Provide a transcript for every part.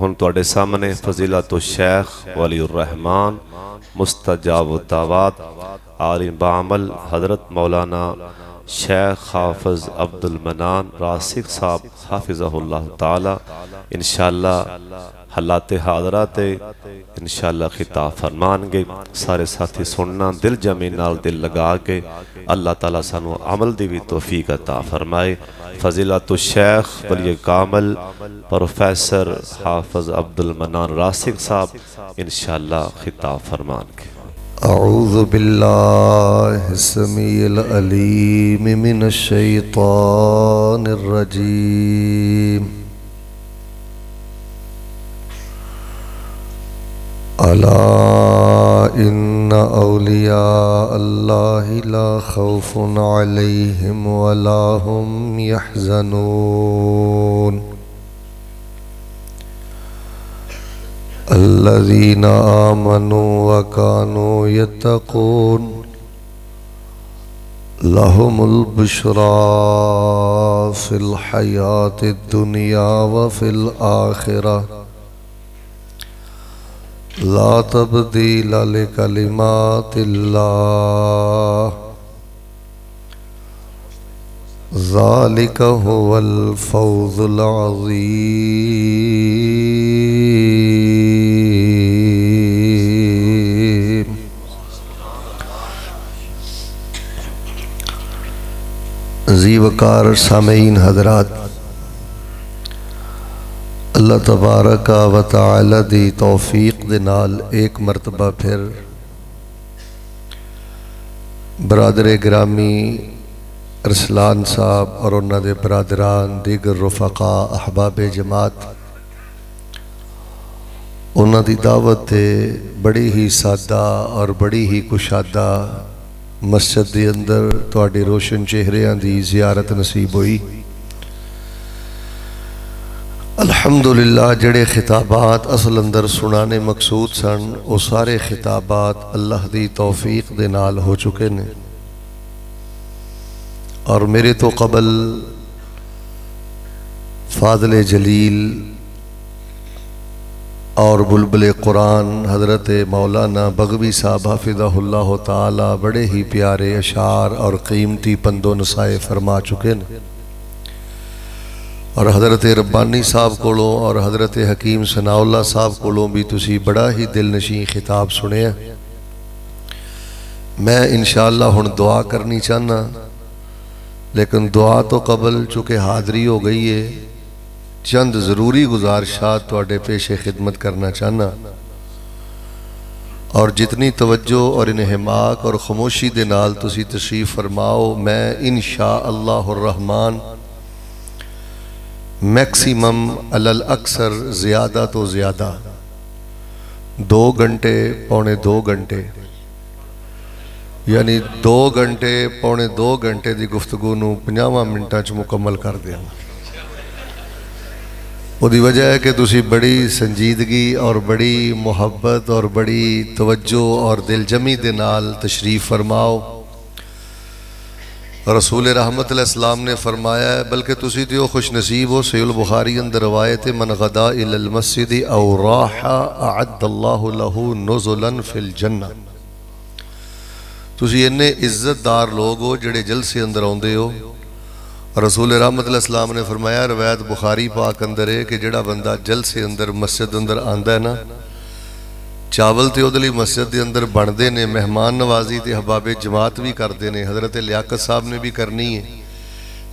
ہن تواڈے سامنے فضیلت الشیخ ولی الرحمان مستجاب الدعوات عالم بعمل حضرت مولانا شیخ حافظ عبد المنان راسخ صاحب حافظہ اللہ تعالی انشاءاللہ حالات حاضرات انشاءاللہ خطاب فرمان گے. سارے ساتھی سننا دل جمی نال دل لگا کے اللہ تعالیٰ سانو عمل دی بھی توفیق عطا فرمائے. فضیلت الشیخ ولی کامل پروفیسر حافظ عبد المنان راسخ صاحب انشاءاللہ خطاب فرمان گے. اعوذ باللہ السمیع العلیم من الشیطان الرجیم. الا ان اولیاء اللہ لا خوف علیہم ولا هم يحزنون الذین آمنوا وکانوا یتقون لهم البشرى فی الحیاة الدنیا وفی الآخرہ لا تبدیل لکلمات اللہ ذالک هو الفوز العظیم. ذی وقار سامعین حضرات، اللہ تبارک و تعالی دی توفیق دے نال ایک مرتبہ پھر برادر گرامی ارسلان صاحب اور انہاں دے برادران دیگر رفقاء احباب جماعت انہاں دی دعوت تے بڑی ہی سادہ اور بڑی ہی کشادہ مسجد دے اندر تواڈے روشن چہریاں دی زیارت نصیب ہوئی. الحمدللہ جڑے خطابات اصل اندر سنانے مقصود سن وہ سارے خطابات اللہ دی توفیق دے نال ہو چکے نے، اور میرے تو قبل فاضل جلیل اور بلبل قرآن حضرت مولانا بغوی صاحب حافظہ اللہ تعالی بڑے ہی پیارے اشعار اور قیمتی پند و نصائح فرما چکے نے، اور حضرت ربانی صاحب کولوں اور حضرت حکیم ثناء اللہ صاحب کولوں بھی تسی بڑا ہی دل نشین خطاب سنے ہیں. میں انشاءاللہ ہن دعا کرنی چاہنا، لیکن دعا تو قبل چونکہ حاضری ہو گئی ہے چند ضروری گزارشات تواڈے پیش خدمت کرنا چاہنا، اور جتنی توجہ اور انہماک اور خاموشی دے نال تسی تشریف فرماؤ میں انشاءاللہ الرحمن میکسیمم علل اکثر زیادہ تو زیادہ 2 گھنٹے پونے 2 گھنٹے یعنی 2 گھنٹے پونے 2 گھنٹے دی گفتگو نو 50 منٹاں چ مکمل کر دیا. وہ دی وجہ ہے کہ تسی بڑی سنجیدگی اور بڑی محبت اور بڑی توجہ اور دل جمی دے نال تشریف فرماؤ. رسول رحمت علیہ السلام نے فرمایا ہے بلکہ تسی دیو خوش نصیب ہو، صحیح البخاری اندر روایت من غدا الی المسجد او راح اعد اللہ له نزلا فی الجنہ. تسی انہیں عزت دار لوگ ہو جڑے جلسے اندر آندے ہو. رسول رحمت علیہ السلام نے فرمایا روایت بخاری پاک اندر ہے کہ جڑا بندہ جلسے اندر مسجد اندر آندا ہے نا، چاول تے ادھلی مسجد دے اندر بندے نے، مہمان نوازی تے احباب جماعت بھی کردے نے، حضرت لیاقت صاحب نے بھی کرنی ہے،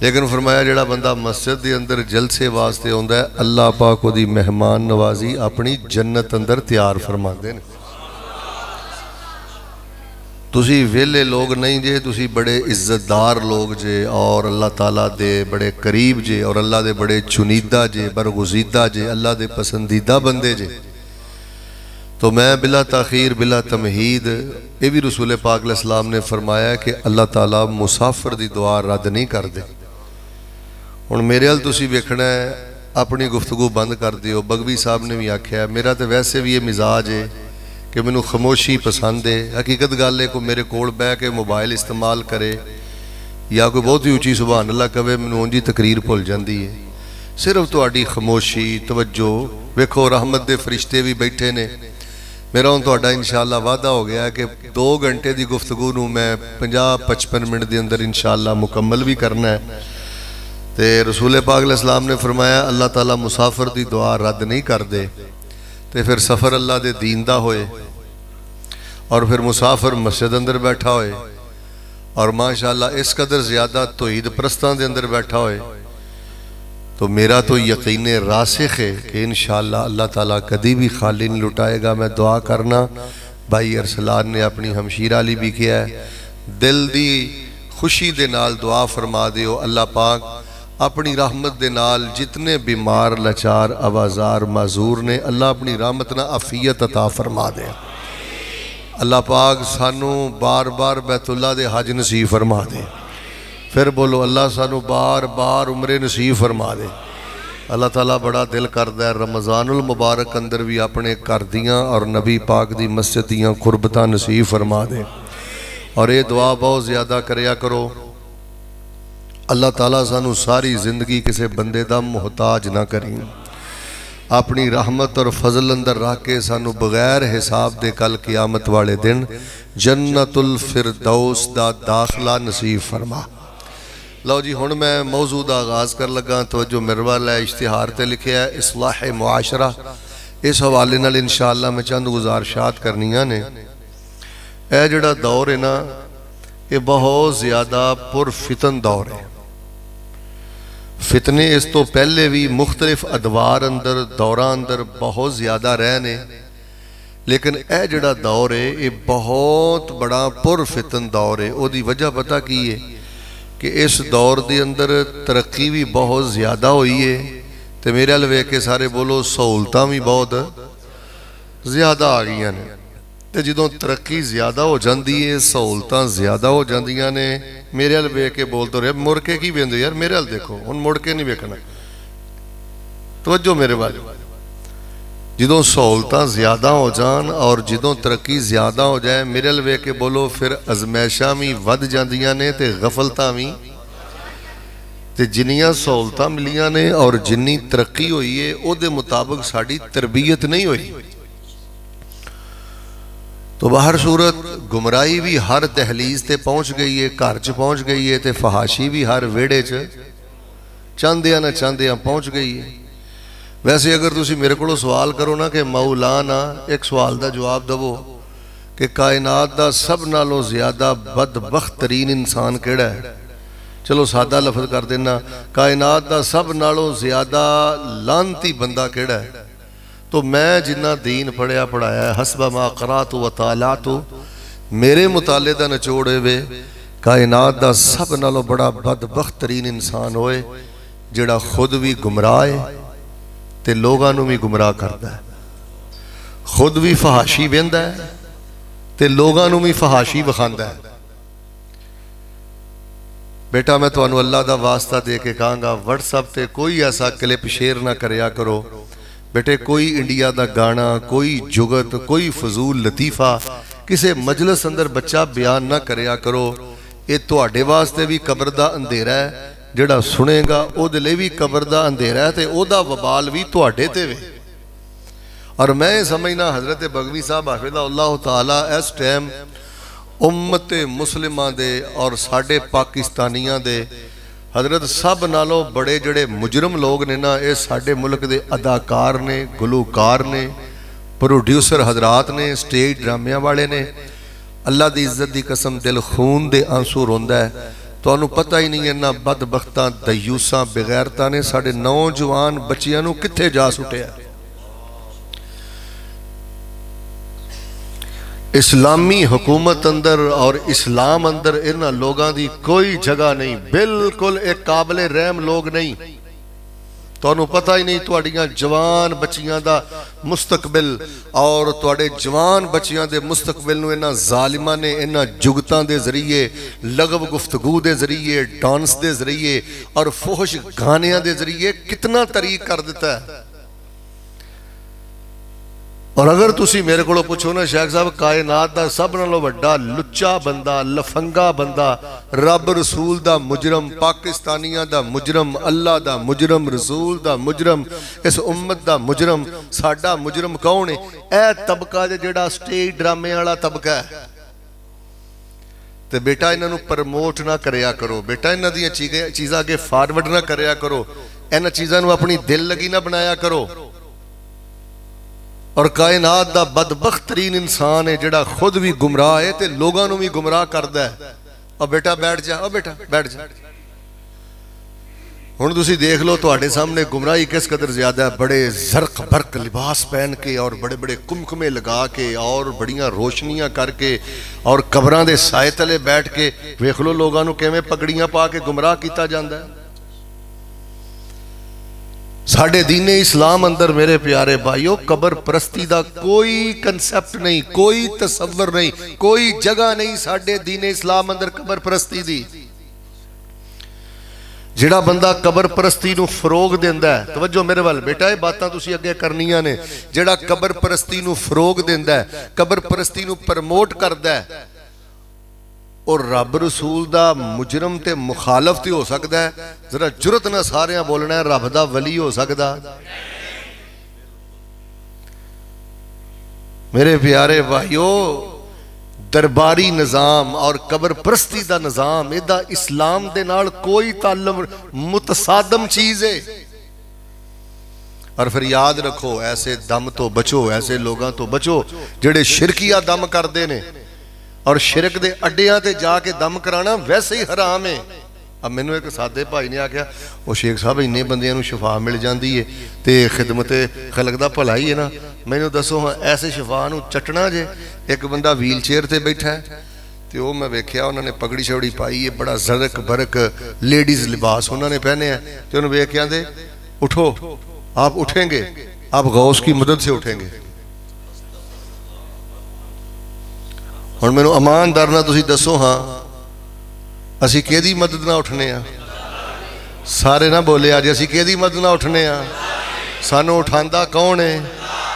لیکن فرمایا جڑا بندہ مسجد دے اندر جلسے واسطے ہوندا ہے اللہ پاک دی مہمان نوازی اپنی جنت اندر تیار فرماندے نے. تسی ویلے لوگ نہیں جے، تسی بڑے عزت دار لوگ جے اور اللہ تعالیٰ دے بڑے قریب جے اور اللہ دے بڑے چنیدہ جے، برگزیدہ جے، اللہ دے پسندیدہ بندے جے. تو میں بلا تاخیر بلا تمہید یہ بھی رسول پاک علیہ السلام نے فرمایا کہ اللہ تعالیٰ مسافر دی دعا رد نہیں کر دے. ہن میرے حال تسی ویکھنا ہے اپنی گفتگو بند کر دیو. بغوی صاحب نے بھی آکھیا ہے میرا تو ویسے بھی یہ مزاج ہے کہ میں خاموشی پسند ہے. حقیقت گل ہے کوئی میرے کول بہ کے موبائل استعمال کرے یا کوئی بہت ہی اونچی سبحان اللہ کہے میں اونجی تقریر بھول جاندی ہے. صرف تہاڈی خاموشی توجہ ویکھو رحمت دے فرشتے بھی بیٹھے نے. میرا ہوں توڑا انشاءاللہ وعدہ ہو گیا ہے کہ 2 گھنٹے دی گفتگو نو میں 50-55 منٹ دی اندر انشاءاللہ مکمل بھی کرنا ہے. تے رسول پاک علیہ السلام نے فرمایا اللہ تعالیٰ مسافر دی دعا رد نہیں کر دے. تے پھر سفر اللہ دے دین دا ہوئے اور پھر مسافر مسجد اندر بیٹھا ہوئے اور ماشاءاللہ اس قدر زیادہ توحید پرستان دے اندر بیٹھا ہوئے. تو میرا تو یقین راسخ ہے کہ انشاءاللہ اللہ تعالیٰ کدی بھی خالی نہیں لٹائے گا. میں دعا کرنا بھائی ارسلان نے اپنی ہمشیرہ علی بھی کیا ہے, دل دی خوشی دے نال دعا فرما دیو اللہ پاک اپنی رحمت دے نال جتنے بیمار لچار آوازار معذور نے اللہ اپنی رحمت نہ عافیت عطا فرما دے. اللہ پاک سانو بار بار بیت اللہ دے حج نصیب فرما دے. پھر بولو اللہ سانو بار بار عمرے نصیب فرما دے. اللہ تعالیٰ بڑا دل کردہ ہے رمضان المبارک اندر بھی اپنے کردیاں اور نبی پاک دی مسجد دیاں قربتاں نصیب فرما دے. اور یہ دعا بہت زیادہ کریا کرو اللہ تعالیٰ سانو ساری زندگی کسے بندے دا محتاج نہ کریں. اپنی رحمت اور فضل اندر رکھ کے سانو بغیر حساب دے کل قیامت والے دن جنت الفردوس دا داخلہ نصیب فرما. لو جی ہن میں موضوع دا آغاز کر لگا. توجہ میرے والے اشتہار تے لکھیا ہے اصلاح معاشرہ. اس حوالے نال انشاءاللہ میں چند گزارشات کرنیاں نے. اے جڑا دور ہے نا یہ بہت زیادہ پر فتن دور ہے. فتنے اس تو پہلے بھی مختلف ادوار اندر دوران اندر بہت زیادہ رہنے, لیکن اے جڑا دور ہے یہ بہت بڑا پر فتن دور ہے. او دی وجہ پتہ کی ہے کہ اس دور دے اندر ترقی بھی بہت زیادہ ہوئی ہے. تے میرے الوے کے سارے بولو سہولتاں بھی بہت زیادہ آ گئی ہیں. تے جدوں ترقی زیادہ ہو جاندی ہے سہولتاں زیادہ ہو جاندیاں نے میرے الوے کے بول تو رہے مڑ کے کی بیندو یار میرے ال دیکھو ان مڑ کے نہیں بیکھنا. توجہ میرے والے جدوں سہولتاں زیادہ ہو جان اور جدوں ترقی زیادہ ہو جائے میرے الوے کے بولو پھر ازمیشاں بھی ود جاندیاں نے تے غفلتاں بھی. تے جنیاں سہولتاں ملیاں نے اور جنی ترقی ہوئی ہے او دے مطابق ساڑی تربیت نہیں ہوئی. تو بہر صورت گمراہی بھی ہر دہلیز تے پہنچ گئی ہے, گھر چ پہنچ گئی ہے, تے فحاشی بھی ہر ویڑے چ چاندیاں نہ چاندیاں پہنچ گئی ہے. ویسے اگر تسی میرے کو سوال کرو نا کہ مولانا ایک سوال دا جواب دو کہ کائنات دا سب نالوں زیادہ بدبخت ترین انسان کیڑا ہے, چلو سادہ لفظ کر دینا کائنات دا سب نالوں زیادہ لانتی بندہ کیڑا ہے, تو میں جنہ دین پڑھیا پڑھایا ہے حسب ما قرات و طالعت میرے مطالعے دا نچوڑے ہوئے کائنات دا سب نالوں بڑا بدبخت ترین انسان ہوئے جڑا خود بھی گمراہ ہے تے لوگانوں بھی گمراہ کرتا ہے, خود بھی فحاشی بیندا ہے تے لوگانوں بھی فحاشی بخاندا ہے. بیٹا میں تو انو اللہ دا واسطہ دے کے کہاں گا واٹس اپ تے کوئی ایسا کلپ شیئر نہ کریا کرو. بیٹے کوئی انڈیا دا گانا, کوئی جگت, کوئی فضول لطیفہ کسے مجلس اندر بچہ بیان نہ کریا کرو. یہ توڑے واسطے بھی قبر دا اندھیرہ ہے, جڑا سنے گا او دلے بھی قبر دا اندھیرہ ہے تے او دا وبال بھی توڑے تے وے. اور میں سمجھنا حضرت بغوی صاحب حافظہ اللہ تعالیٰ اس ٹائم امت مسلمہ دے اور ساڑھے پاکستانیاں دے حضرت سب نالوں بڑے جڑے مجرم لوگ نے نا اے ساڑھے ملک دے اداکار نے, گلوکار نے, پروڈیوسر حضرات نے, سٹیج ڈرامیاں والے نے. اللہ دی عزت دی قسم دل خون دے آنسو روندہ ہے. تو انہوں پتہ ہی نہیں ہے نا بدبختاں دیوساں بغیرتاں نے ساڑھے نوجوان بچیاں کتھے جا سٹے ہیں. اسلامی حکومت اندر اور اسلام اندر انہاں لوگاں دی کوئی جگہ نہیں, بالکل ایک قابل رحم لوگ نہیں. تو انہوں پتہ ہی نہیں توڑیاں جوان بچیاں دا مستقبل اور توڑے جوان بچیاں دے مستقبل نو انہاں ظالمہ نے انہاں جگتاں دے ذریعے, لغو گفتگو دے ذریعے, ڈانس دے ذریعے اور فحش گانیاں دے ذریعے کتنا طریق کر دیتا ہے. اور اگر تسی میرے کو پوچھو نا شیخ صاحب کائنات دا سب نالوں وڈا لچا بندہ لفنگا بندہ رب رسول دا مجرم پاکستانیاں دا مجرم اللہ دا مجرم رسول دا مجرم اس امت دا مجرم ساڈا مجرم کون ہے اے طبقہ جڑا سٹیج ڈرامے والا طبقہ ہے تے بیٹا انہاں نو پرموٹ نہ کریا کرو بیٹا انہاں دیاں چیزاں اگے فارورڈ نہ کریا کرو انہاں چیزاں نو اپنی دل لگی نہ بنایا کرو اور کائنات دا بدبخت ترین انسان ہے جڑا خود بھی گمراہ ہے تے لوگاں نو بھی گمراہ کردا ہے اور بیٹا بیٹھ جا اور بیٹا بیٹھ جا ہن تسی دیکھ لو تواڈے سامنے گمراہی کس قدر زیادہ ہے بڑے زرق برق لباس پہن کے اور بڑے بڑے کمکمے لگا کے اور بڑیاں روشنیاں کر کے اور قبراں دے سائے تلے بیٹھ کے ویکھ لو لوگاں نو کیویں پگڑیاں پا کے گمراہ کیتا جاندا ہے ساڑھے دین اسلام اندر میرے پیارے بھائیو قبر پرستی دا کوئی کنسپٹ نہیں کوئی تصور نہیں کوئی جگہ نہیں ساڑھے دین اسلام اندر قبر پرستی دی جڑا بندہ قبر پرستی نو فروغ دیندا ہے توجہ میرے وال بیٹا یہ باتاں تسی اگے کرنیاں نے جڑا قبر پرستی نو فروغ دیندا ہے قبر پرستی نو پرموٹ کردا ہے اور رب رسول دا مجرم تے مخالف تے ہو سکتا ہے ذرا جرت نہ ساریاں بولنا ہے رب دا ولی ہو سکتا میرے پیارے بھائیو درباری نظام اور قبر پرستی دا نظام ایدہ اسلام دے نال کوئی تعلق متصادم چیز ہے اور پھر یاد رکھو ایسے دم تو بچو ایسے لوگاں تو بچو جڑے شرکیہ دم کر دینے اور شرک دے اڈیاں تے جا کے دم کرانا ویسے ہی حرام ہے اب میں نے ایک سادے بھائی نے آکھیا وہ شیخ صاحب انہیں بندیاں نو شفا مل جاندی ہے تے خدمت خلق دا بھلائی ہے نا میں نے دسو ہاں ایسے شفا نو چٹنا جے ایک بندہ ویل چیئر تے بیٹھا ہے تے وہ میں ویکھیا انہوں نے پگڑی شوڑی پائی ہے بڑا زرک برک لیڈیز لباس انہوں نے پہنے ہیں تے انہوں نے ویکھیا دے اٹھو آپ اٹھیں گے آپ غوث کی مدد سے اٹھیں گے اور میں نے امان دارنا تسی دسو ہاں اسی کیدی مدد نہ اٹھنے ہیں سارے نہ بولے آج اسی کیدی مدد نہ اٹھنے ہیں سانو اٹھاندہ کون ہے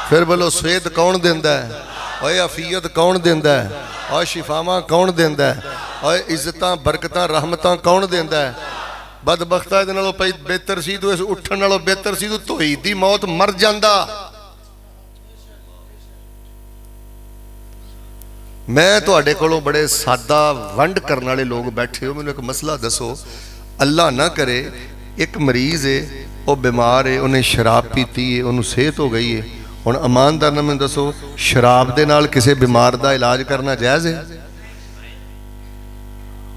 پھر بولو سوید کون دیندہ ہے اور عافیت کون دیندہ ہے اور شفاواں کون دیندہ ہے اور عزتاں برکتاں رحمتاں کون دیندہ ہے بدبختہ ہے دنالو بہتر سی تو اس اٹھن نالو بہتر سی تو توحیدی موت مر جاندہ میں تو اڈے کولوں بڑے سادہ ونڈ کرنے والے لوگ بیٹھے ہو میں نے ایک مسئلہ دسو اللہ نہ کرے ایک مریض ہے وہ بیمار ہے انہیں شراب پیتی ہے انہوں صحت ہو گئی ہے اور اماندار نہ میں دسو شراب دے نال کسے بیمار دا علاج کرنا جائز ہے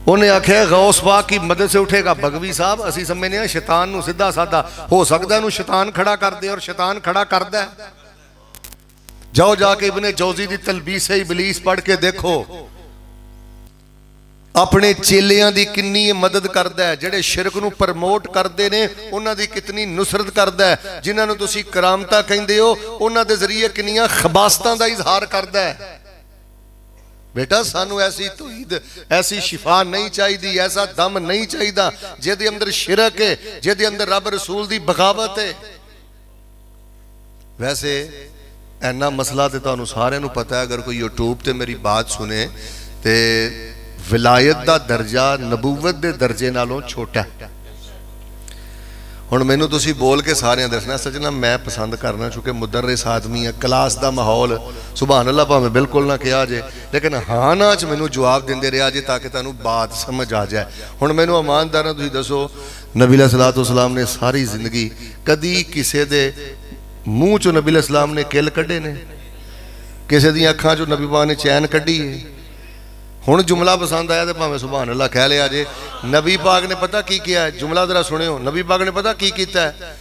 انہیں آکھے غوث پاک کی مدد سے اٹھے گا بگوی صاحب اسی سمجھنے ہیں شیطان نو سدھا سادہ ہو سکتا ہے انہوں شیطان کھڑا کر دے اور شیطان کھڑا کر دے جاؤ جا کے ابن جوزی دی تلبیس ابلیس پڑھ کے دیکھو اپنے چیلیاں دی کنی مدد کردہ ہے جڑے شرک نو پرموٹ کردے نے انہاں دی کتنی نصرت کردہ ہے جنہاں نو تسی کرامتہ کہیں دے ہو انہاں دے ذریعے کنیاں خباستان دا اظہار کردہ ہے بیٹا سانو ایسی توحید ایسی شفا نہیں چاہی دی ایسا دم نہیں چاہی دا جے دے اندر شرک ہے جے دے اندر رب رسول دی بغاوت ہے ویسے اینا مسئلہ تے تو انہوں سارے نو پتہ ہے اگر کوئی یوٹیوب تے میری بات سنے تے ولایت دا درجہ نبوت دے درجے نالوں چھوٹا ہے اور میں نے تو اسی بول کے سارے دسنا سجنا میں پسند کرنا چونکہ مدرس آدمی ہے کلاس دا ماحول سبحان اللہ پا میں بالکل نہ کیا جے لیکن ہاں ناچ میں نے جواب دن دے رہا جے تاکہ تانوں بات سمجھ آ جائے اور میں نے امان دارنا تو ہی دسو نبی علیہ السلام نے ساری زندگی کدی کسے دے منہ چو نبی علیہ السلام نے کل کڑے نے کسے دی اکھاں چو نبی پاک نے چین کڑی ہے ہون جملہ پسند آیا تو پاہمیں سبحان اللہ کہہ لے آجے نبی پاک نے پتہ کی کیا ہے جملہ ذرا سنے ہو نبی پاک نے پتہ کی کیتا ہے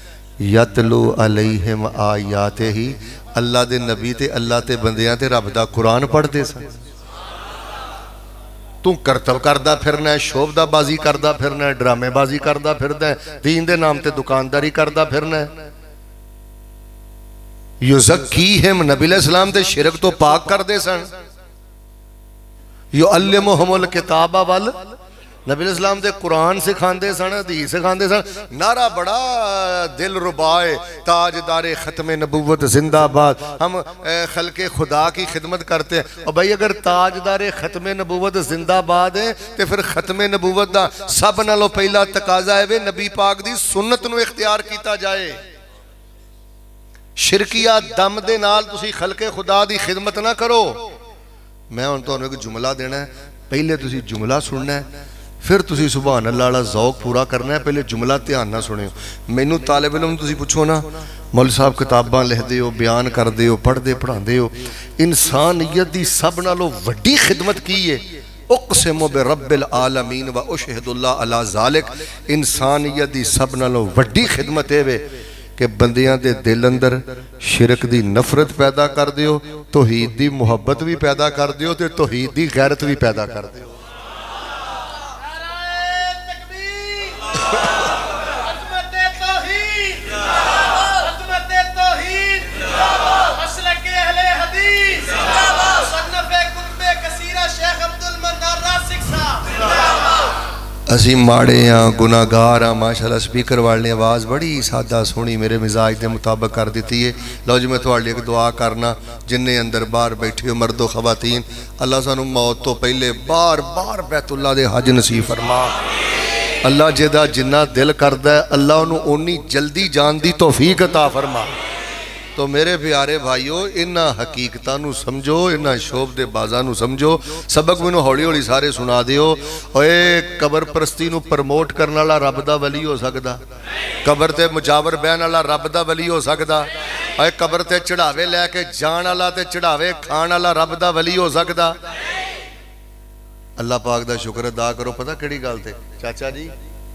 یتلو علیہم آیات ہی اللہ دے نبی تے اللہ تے بندیاں تے رب دا قرآن پڑھ دے سا تو کرتب کردہ پھرنا ہے شوبدہ بازی کردہ پھرنا ہے ڈرامے بازی کردہ پھرنا ہے دین دے نام تے دکانداری کردہ پھرنا ہے یزکیہم نبی علیہ السلام تے شرک تو پاک کر دے سن یعلمہم الکتاب نبی علیہ السلام دے قرآن سکھاندے سن، حدیث سکھاندے سن، نعرہ بڑا دل ربائے تاجدار ختم نبوت زندہ باد، ہم خلق خدا کی خدمت کرتے ہیں۔ اور بھائی اگر تاجدار ختم نبوت زندہ باد ہے تو پھر ختم نبوت دا سب نالوں پہلا تقاضا ہے نبی پاک دی سنت نو اختیار کیتا جائے۔ شرکیہ دم دے نال تسی خلق خدا دی خدمت نہ کرو۔ میں ان تو ایک جملہ دینا ہے، پہلے تسی جملہ سننا ہے، پھر تسی سبحان اللہ علیہ ذوق پورا کرنا ہے۔ پہلے جملہ دھیان نہ سنے ہو۔ مینوں طالب علم تسی پوچھو نا، مول صاحب کتاباں لکھ دے ہو، بیان کر دے ہو، پڑھ دے پڑھا دے ہو، انسانیت دی سب نالوں وڈی خدمت کی ہے۔ اقسم برب العالمین و اشہد اللہ علی ذالک، انسانیت دی سب نالوں وڈی خدمت ہے وے کہ بندیاں دے دل اندر شرک دی نفرت پیدا کر دیو، توحید دی محبت بھی پیدا کر دیو، تے توحید دی غیرت بھی پیدا کر دیو۔ اسی ماڑے ہاں، گناہگار ہاں، ماشاءاللہ سپیکر والے آواز بڑی سادہ سونی میرے مزاج دے مطابق کر دیتی ہے۔ لو جی میں تھوڑے ایک دعا کرنا، جنہیں اندر باہر بیٹھے ہو مرد و خواتین، اللہ سانو موت تو پہلے بار بار بیت اللہ دے حج نصیب فرما۔ اللہ جدا جنہ دل کردہ ہے اللہ انہوں اونی جلدی جان دی توفیق عطا فرما۔ تو میرے پیارے بھائیو، انہا حقیقتانو سمجھو، انہا شوب دے بازانو سمجھو، سبق منو ہوڑی ہوڑی سارے سنا دیو۔ اوے قبر پرستی نو پرموٹ کرنا اللہ رب دا ولی ہو سکدا، قبر تے مجاور بین اللہ رب دا ولی ہو سکدا، اوے قبر تے چڑھاوے لے کے جان اللہ تے چڑھاوے کھان اللہ رب دا ولی ہو سکدا۔ اللہ پاک دا شکر ادا کرو۔ پتہ کیڑی گل تے چاچا جی،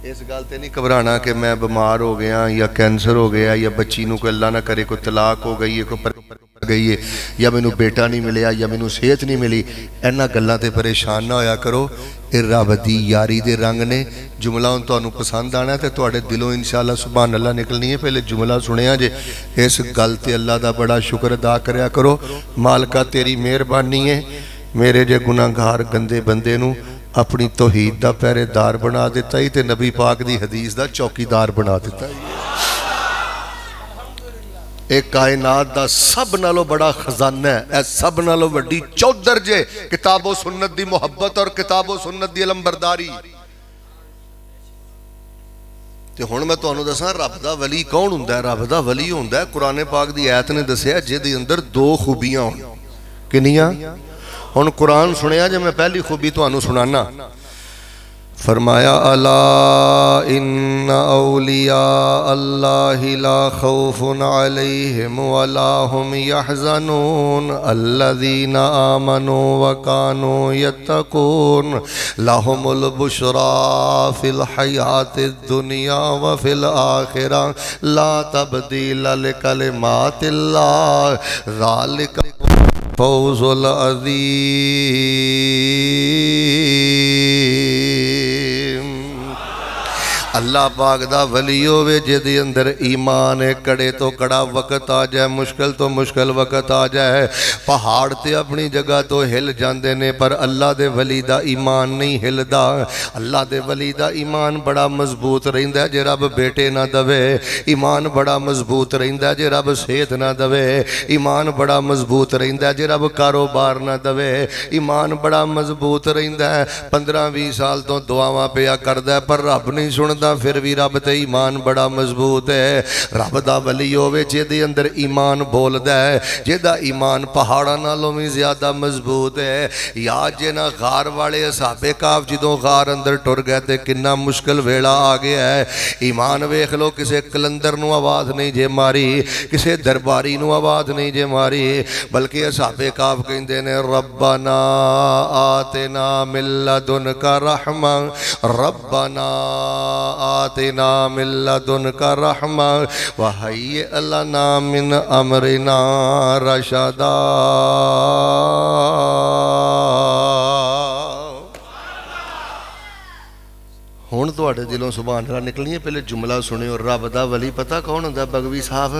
اس گل تے نہیں گھبرانا کہ میں بیمار ہو گیا یا کینسر ہو گیا یا بچی نو کوئی اللہ نہ کرے کوئی طلاق ہو گئی ہے، کوئی پر گئی ہے، یا مینوں بیٹا نہیں ملیا یا مینوں صحت نہیں ملی، اینا گلاں تے پریشان نہ ہویا کرو۔ اے رب دی یاری دے رنگ نے۔ جملہ ان تانوں پسند آنا ہے تے تواڈے دلوں انشاءاللہ سبحان اللہ نکلنی ہے۔ پہلے جملہ سنیا جے، اس گل تے اللہ دا بڑا شکر ادا کریا کرو۔ مالکا تیری مہربانی ہے، میرے جے گناہگار گندے بندے نو اپنی توحید دا پہرے دار بنا دیتا ہی تے نبی پاک دی حدیث دا چوکی دار بنا دیتا ہی۔ ایک کائنات دا سب نالو بڑا خزانہ ہے، اے سب نالو بڑی چودر جے کتاب و سنت دی محبت اور کتاب و سنت دی علم برداری۔ تے ہن میں تانوں دساں رب دا ولی کون ہوندا ہے؟ رب دا ولی ہوندا ہے قرآن پاک دی آیت نے دسیا جے دی اندر دو خوبیاں ہون۔ کنیاں؟ ہن قرآن سنیا جے میں پہلی خوبی تو آنو سنانا۔ فرمایا الا ان اولیاء اللہ لا خوف علیہم ولا هم يحزنون الذین آمنوا وکانوا یتقون لهم البشرى فی الحیاة الدنیا وفی الآخرہ لا تبدیل لکلمات اللہ ذالک فوز العظیم۔ اللہ پاک دا ولی ہوئے جے دی اندر ایمان ہے، کڑے تو کڑا وقت آ جائے، مشکل تو مشکل وقت آ جائے، پہاڑ تے اپنی جگہ تو ہل جاندے نے، پر اللہ دے ولی دا ایمان نہیں ہلدا۔ اللہ دے ولی دا ایمان بڑا مضبوط رہندا ہے جے رب بیٹے نہ دوے، ایمان بڑا مضبوط رہندا ہے جے رب صحت نہ دوے، ایمان بڑا مضبوط رہندا ہے جے رب کاروبار نہ دوے، ایمان بڑا مضبوط رہندا ہے۔ 15-20 سال تو دعاواں پیا کردا ہے پر رب نہیں سندا، پھر بھی رب تے ایمان بڑا مضبوط ہے۔ رب دا ولی ہوئے جے دے اندر ایمان بولدا ہے، جے دا ایمان پہاڑاں نالوں بھی زیادہ مضبوط ہے۔ یا جے نہ غار والے اصحاب کہف جدوں غار اندر ٹر گئے تے کنا مشکل ویلا آ گیا ہے، ایمان ویکھ لو کسے کلندر نو آواز نہیں جے ماری، کسے درباری نو آواز نہیں جے ماری، بلکہ اصحاب کہف کہندے نے ربنا آتنا من لدنک رحمہ، ربنا آتنا من لدنک رحمہ وہیئ لنا من امرنا رشدا۔ ہون تو آٹے دلوں سبحان اللہ نکلنی ہے۔ پہلے جملہ سنے اور رب دا ولی پتہ کون ہوندا بگوی صاحب؟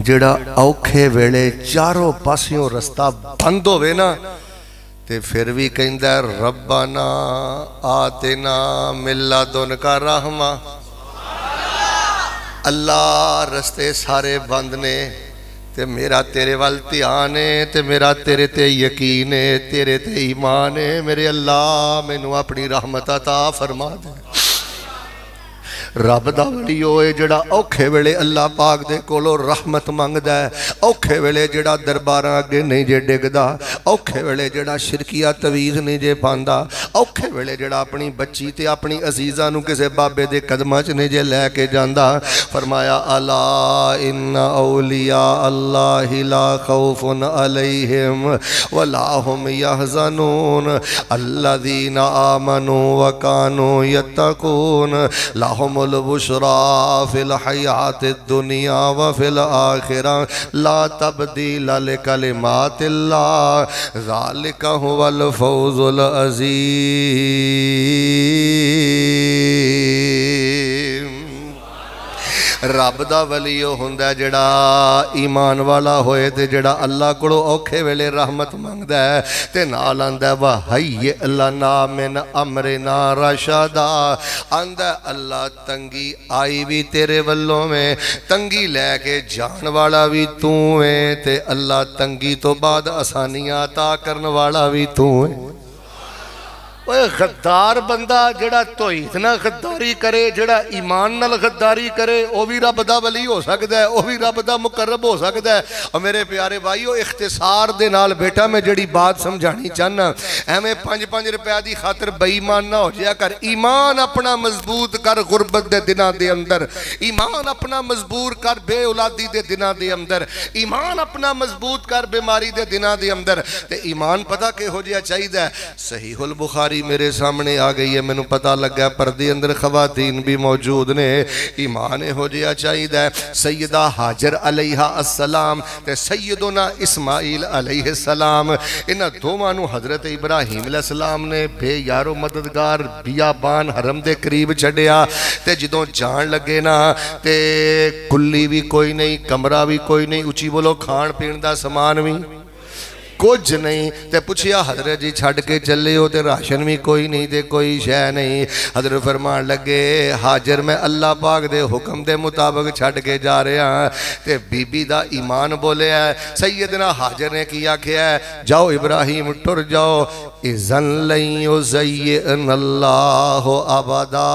جڑا اوکھے ویلے چاروں پاسیوں رستہ بند ہوئے نا تے پھر بھی کہندا ربنا آتنا من لدنک رحمہ۔ اللہ رستے سارے بند نے تے میرا تیرے وال دھیان ہے تے میرا تیرے تے یقین ہے تیرے تے ایمان ہے، میرے اللہ مینوں اپنی رحمت عطا فرما دے۔ رب دا ولی ہوئے جڑا اوکھے ویلے اللہ پاک دے کولو رحمت مانگدا ہے، اوکھے ویلے جڑا درباراں اگے نہیں جے ڈگدا، اوکھے ویلے جڑا شرکیہ تویز نہیں جے پاندا، اوکھے ویلے جڑا اپنی بچی تے اپنی عزیزاں نو کسے بابے دے قدماں چ نہیں جے لے کے جاندا۔ فرمایا الا ان اولیاء اللہ لا خوف علیہم ولا هم يحزنون الذین آمنوا وكانوا يتقون لهم البشرى في الحیات الدنیا وفي الآخرہ لا تبدیل لکلمات اللہ ذالک هو الفوز العظیم۔ رب دا ولی ہوندا جڑا ایمان والا ہوئے تے جڑا اللہ کولو اوکھے ویلے رحمت مانگدا ہے تے نال آندا ہے وَحَيِّئْ لَنَا مِنْ أَمْرِنَا رَشَدًا، آندا ہے اللہ تنگی آئی بھی تیرے والوں میں، تنگی لے کے جان والا بھی تو ہے تے اللہ تنگی تو بعد آسانیاں عطا کرن والا بھی تو ہے۔ غدار بندہ جڑا توحید نہ غداری کرے، جڑا ایمان نال غداری کرے، وہ بھی رب دا ولی ہو سکتا ہے، وہ بھی رب دا مقرب ہو سکتا ہے۔ اور میرے پیارے بھائیو اختصار دے نال بیٹا میں جڑی بات سمجھانی چاہنا، ہمیں 5 روپے دی خاطر بے ایمان نہ ہو جایا کر، ایمان اپنا مضبوط کر غربت دے دنوں دے اندر، ایمان اپنا مضبوط کر بے اولادی دے دنوں دے اندر، ایمان اپنا مضبوط کر بیماری دے دنوں دے اندر، تے ایمان پتہ کہ ہو جایا چاہیے۔ صحیح البخاری میرے سامنے آ گئی ہے، میں نے پتہ لگا پردے اندر خواتین بھی موجود نے، ایمان ہو جیا چاہیے۔ سیدہ حاجر علیہ السلام تے سیدنا اسماعیل علیہ السلام، انہاں دوواں نو حضرت ابراہیم علیہ السلام نے بے یارو مددگار بیابان حرم دے قریب چھڑیا، تے جدوں جان لگے نا تے کلی بھی کوئی نہیں، کمرہ بھی کوئی نہیں، اچھی بولو کھان پین دا سامان بھی کچھ نہیں، تے پوچھیا حضرت جی چھڑ کے چلے ہو تے راشن بھی کوئی نہیں تے کوئی شے نہیں۔ حضرت فرمان لگے حاجر میں اللہ پاک دے حکم دے مطابق چھڑ کے جا رہے ہیں، تے بی بی دا ایمان بولے ہے۔ سیدنا حاجر نے کیا کیا ہے، جاؤ ابراہیم ٹر جاؤ، اذن لن یزین اللہ ابدا،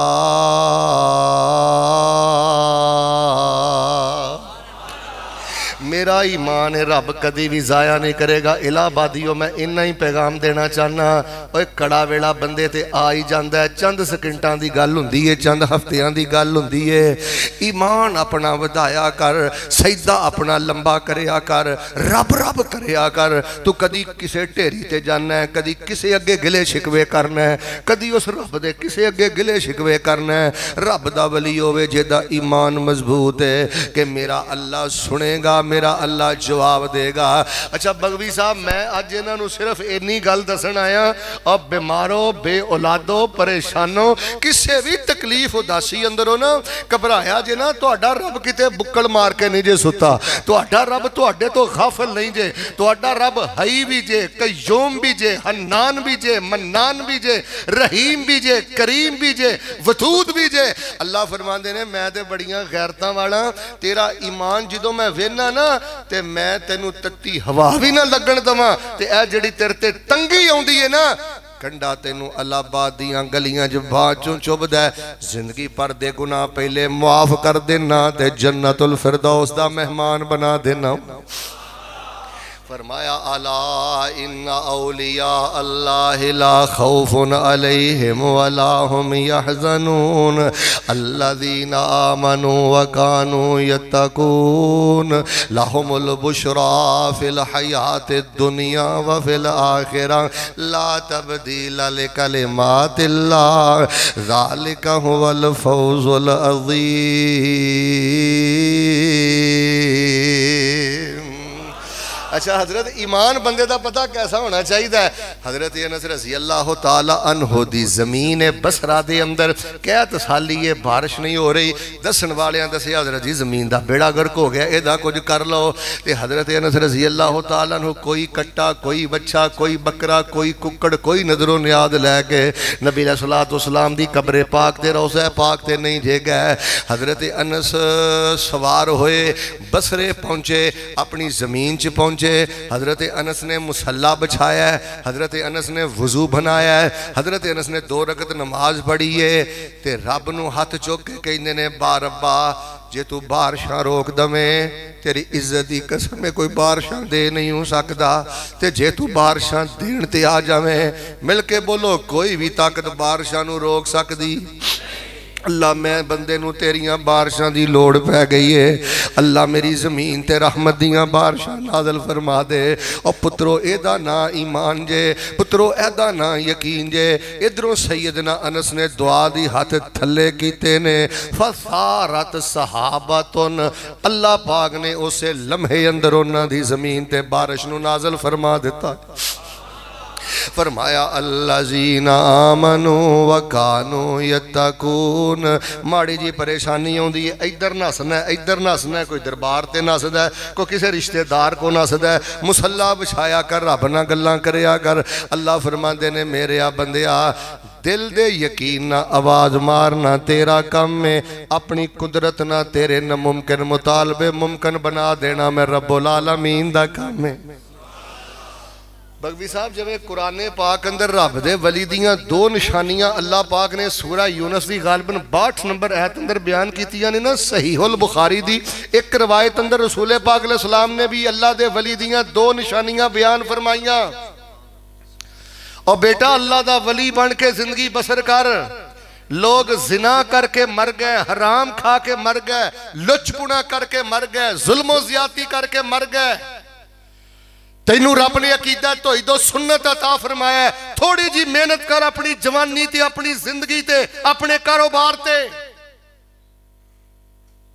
میرا ایمان رب کدی بھی ضائع نہیں کرے گا۔ الہ آبادیوں میں انہا ہی پیغام دینا چاہنا، اوہ کڑا ویڑا بندے تے آئی جاندہ ہے، چند سکنٹان دی گل ہوندی ہے، چند ہفتیاں دی گل ہوندی ہے۔ ایمان اپنا ودایا کر، سجدہ اپنا لمبا کریا کر، رب رب کریا کر۔ تو کدی کسے ٹیری تے جانا ہے، کدی کسے اگے گلے شکوے کرنا ہے، کدی اس رب دے کسے اگے گلے شکوے کرنا ہے۔ رب دا ولی ہوئے جیدہ ایمان مضبوط ہے کہ میرا اللہ سنے گا، میرا اللہ جواب دے گا۔ اچھا بغوی صاحب میں آج انہاں نو صرف اینی گل دسن آیا، اب بیماروں بے اولادوں پریشانوں کسے بھی تکلیف اداسی اندروں نا گھبرایا جے نا، تہاڈا رب کتے بکڑ مار کے نہیں جے ستا، تہاڈا رب تہاڈے تو غافل نہیں جے، تہاڈا رب حی بھی جے، قیوم بھی جے، حنان بھی جے، منان بھی جے، رحیم بھی جے، کریم بھی جے، ودود بھی جے۔ اللہ فرماندے نے میں تے بڑیاں غیرتاں والا، تیرا ایمان جدوں میں وینا نا تے میں تینو تتی ہوا بھی نہ لگن دواں، تے اے جڑی تیرے تے تنگی ہوندی ہے نا، کنڈا تینو اللہ بادیاں گلیاں جو باچوں چوب دے، زندگی پر دے گناہ پہلے معاف کر دینا تے جنت الفردوس دا مہمان بنا دینا۔ فرمایا الا ان اولیاء اللہ لا خوف علیہم ولا هم يحزنون الذین آمنوا وكانوا يتقون لهم البشرى في الحیات الدنیا وفي الآخرہ لا تبدیل لکلمات اللہ ذالک هو الفوز العظیم۔ اچھا حضرت ایمان بندے دا پتہ کیسا ہونا چاہیے ہے؟ حضرت انس رضی اللہ تعالی عنہ دی زمین بصرہ دے اندر کیا تسالی ہے بارش نہیں ہو رہی، دسن والیاں دسے حضرت جی زمین دا بیڑا گرک ہو گیا، اے دا کچھ کر لو۔ تے حضرت انس رضی اللہ تعالی عنہ کوئی کٹا، کوئی بچہ، کوئی بکرا، کوئی ککڑ، کوئی نظر و نیاد لے کے نبی علیہ السلام دی قبر پاک تے روضہ پاک تے نہیں جے گئے۔ حضرت انس سوار ہوئے، بصرے پہنچے، اپنی زمین چ پہنچے۔ حضرت انس نے مصلی بچھایا ہے، حضرت انس نے وضو بنایا ہے، حضرت انس نے 2 رکعت نماز پڑھی ہے تے رب نو ہاتھ چوک کے کہندے نے با ربا جے تو بارشاں روک دمیں تیری عزت دی قسم میں کوئی بارشاں دے نہیں ہو سکدا، تے جے تو بارشاں دین تے آ جاویں مل کے بولو کوئی بھی طاقت بارشاں نو روک سکدی۔ اللہ میں بندے نو تیریاں بارشاں دی لوڑ پہ گئی ہے، اللہ میری زمین تے رحمت دیاں بارشاں نازل فرما دے۔ اور پترو ایدہ نا ایمان جے، پترو ایدہ نا یقین جے۔ ادھروں سیدنا انس نے دعا دی ہاتھ تھلے کیتے نے، فَثَارَتْ صَحَابَتُن، اللہ پاک نے اسے لمحے اندر انہاں دی زمین تے بارش نو نازل فرما دیتا۔ فرمایا الذین آمنوا وکانوا یتقون۔ ماڑی جی پریشانی ہوندی ہے، ادھر نسنا ہے، ادھر نسنا ہے، کوئی دربار تے نسدا ہے، کوئی کسی رشتہ دار کو نسدا ہے، مصلی بچھایا کر، رب نہ گلاں کریا کر۔ اللہ فرماندے نے میرے بندیا دل دے یقین نہ آواز مارنا تیرا کم میں، اپنی قدرت نہ تیرے ناممکن مطالبے ممکن بنا دینا میں رب العالمین دا کم ہے۔ بغوی صاحب جب قرآن پاک اندر رب دے ولی دیاں 2 نشانیاں اللہ پاک نے سورہ یونس دی غالباً 62 نمبر آیت اندر بیان کیتیاں نے نا، صحیح البخاری دی ایک روایت اندر رسول پاک علیہ السلام نے بھی اللہ دے ولی دیاں 2 نشانیاں بیان فرمائیاں۔ اور بیٹا اللہ دا ولی بن کے زندگی بسر کر، لوگ زنا کر کے مر گئے، حرام کھا کے مر گئے، لچ پنا کر کے مر گئے، ظلم و زیادتی کر کے مر گئے، تینوں رب نے عقیدہ توحید و سنت عطا فرمایا ہے، تھوڑی جی محنت کر اپنی جوانی تے، اپنی زندگی تے، اپنے کاروبار تے۔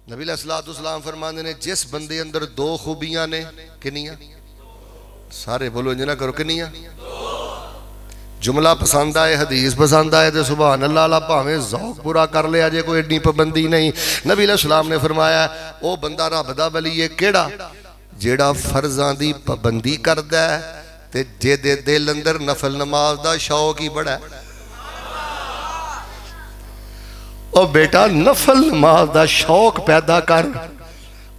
نبی علیہ السلام فرماندے نے جس بندے اندر 2 خوبیاں نے، کنیاں؟ سارے بولو انجنہ کرو، کنیاں؟ جملہ پسند آئے، حدیث پسند آئے تے سبحان اللہ اللہ پاہمیں ذوق پورا کر لے آجے، کوئی ایڈی پابندی نہیں۔ نبی علیہ السلام نے فرمایا او بندہ رب دا ولی ہے کیڑا؟ جیڑا فرضاں دی پابندی کردا ہے تے جے دے دل اندر نفل نماز دا شوق ہی بڑا ہے۔ او بیٹا نفل نماز دا شوق پیدا کر،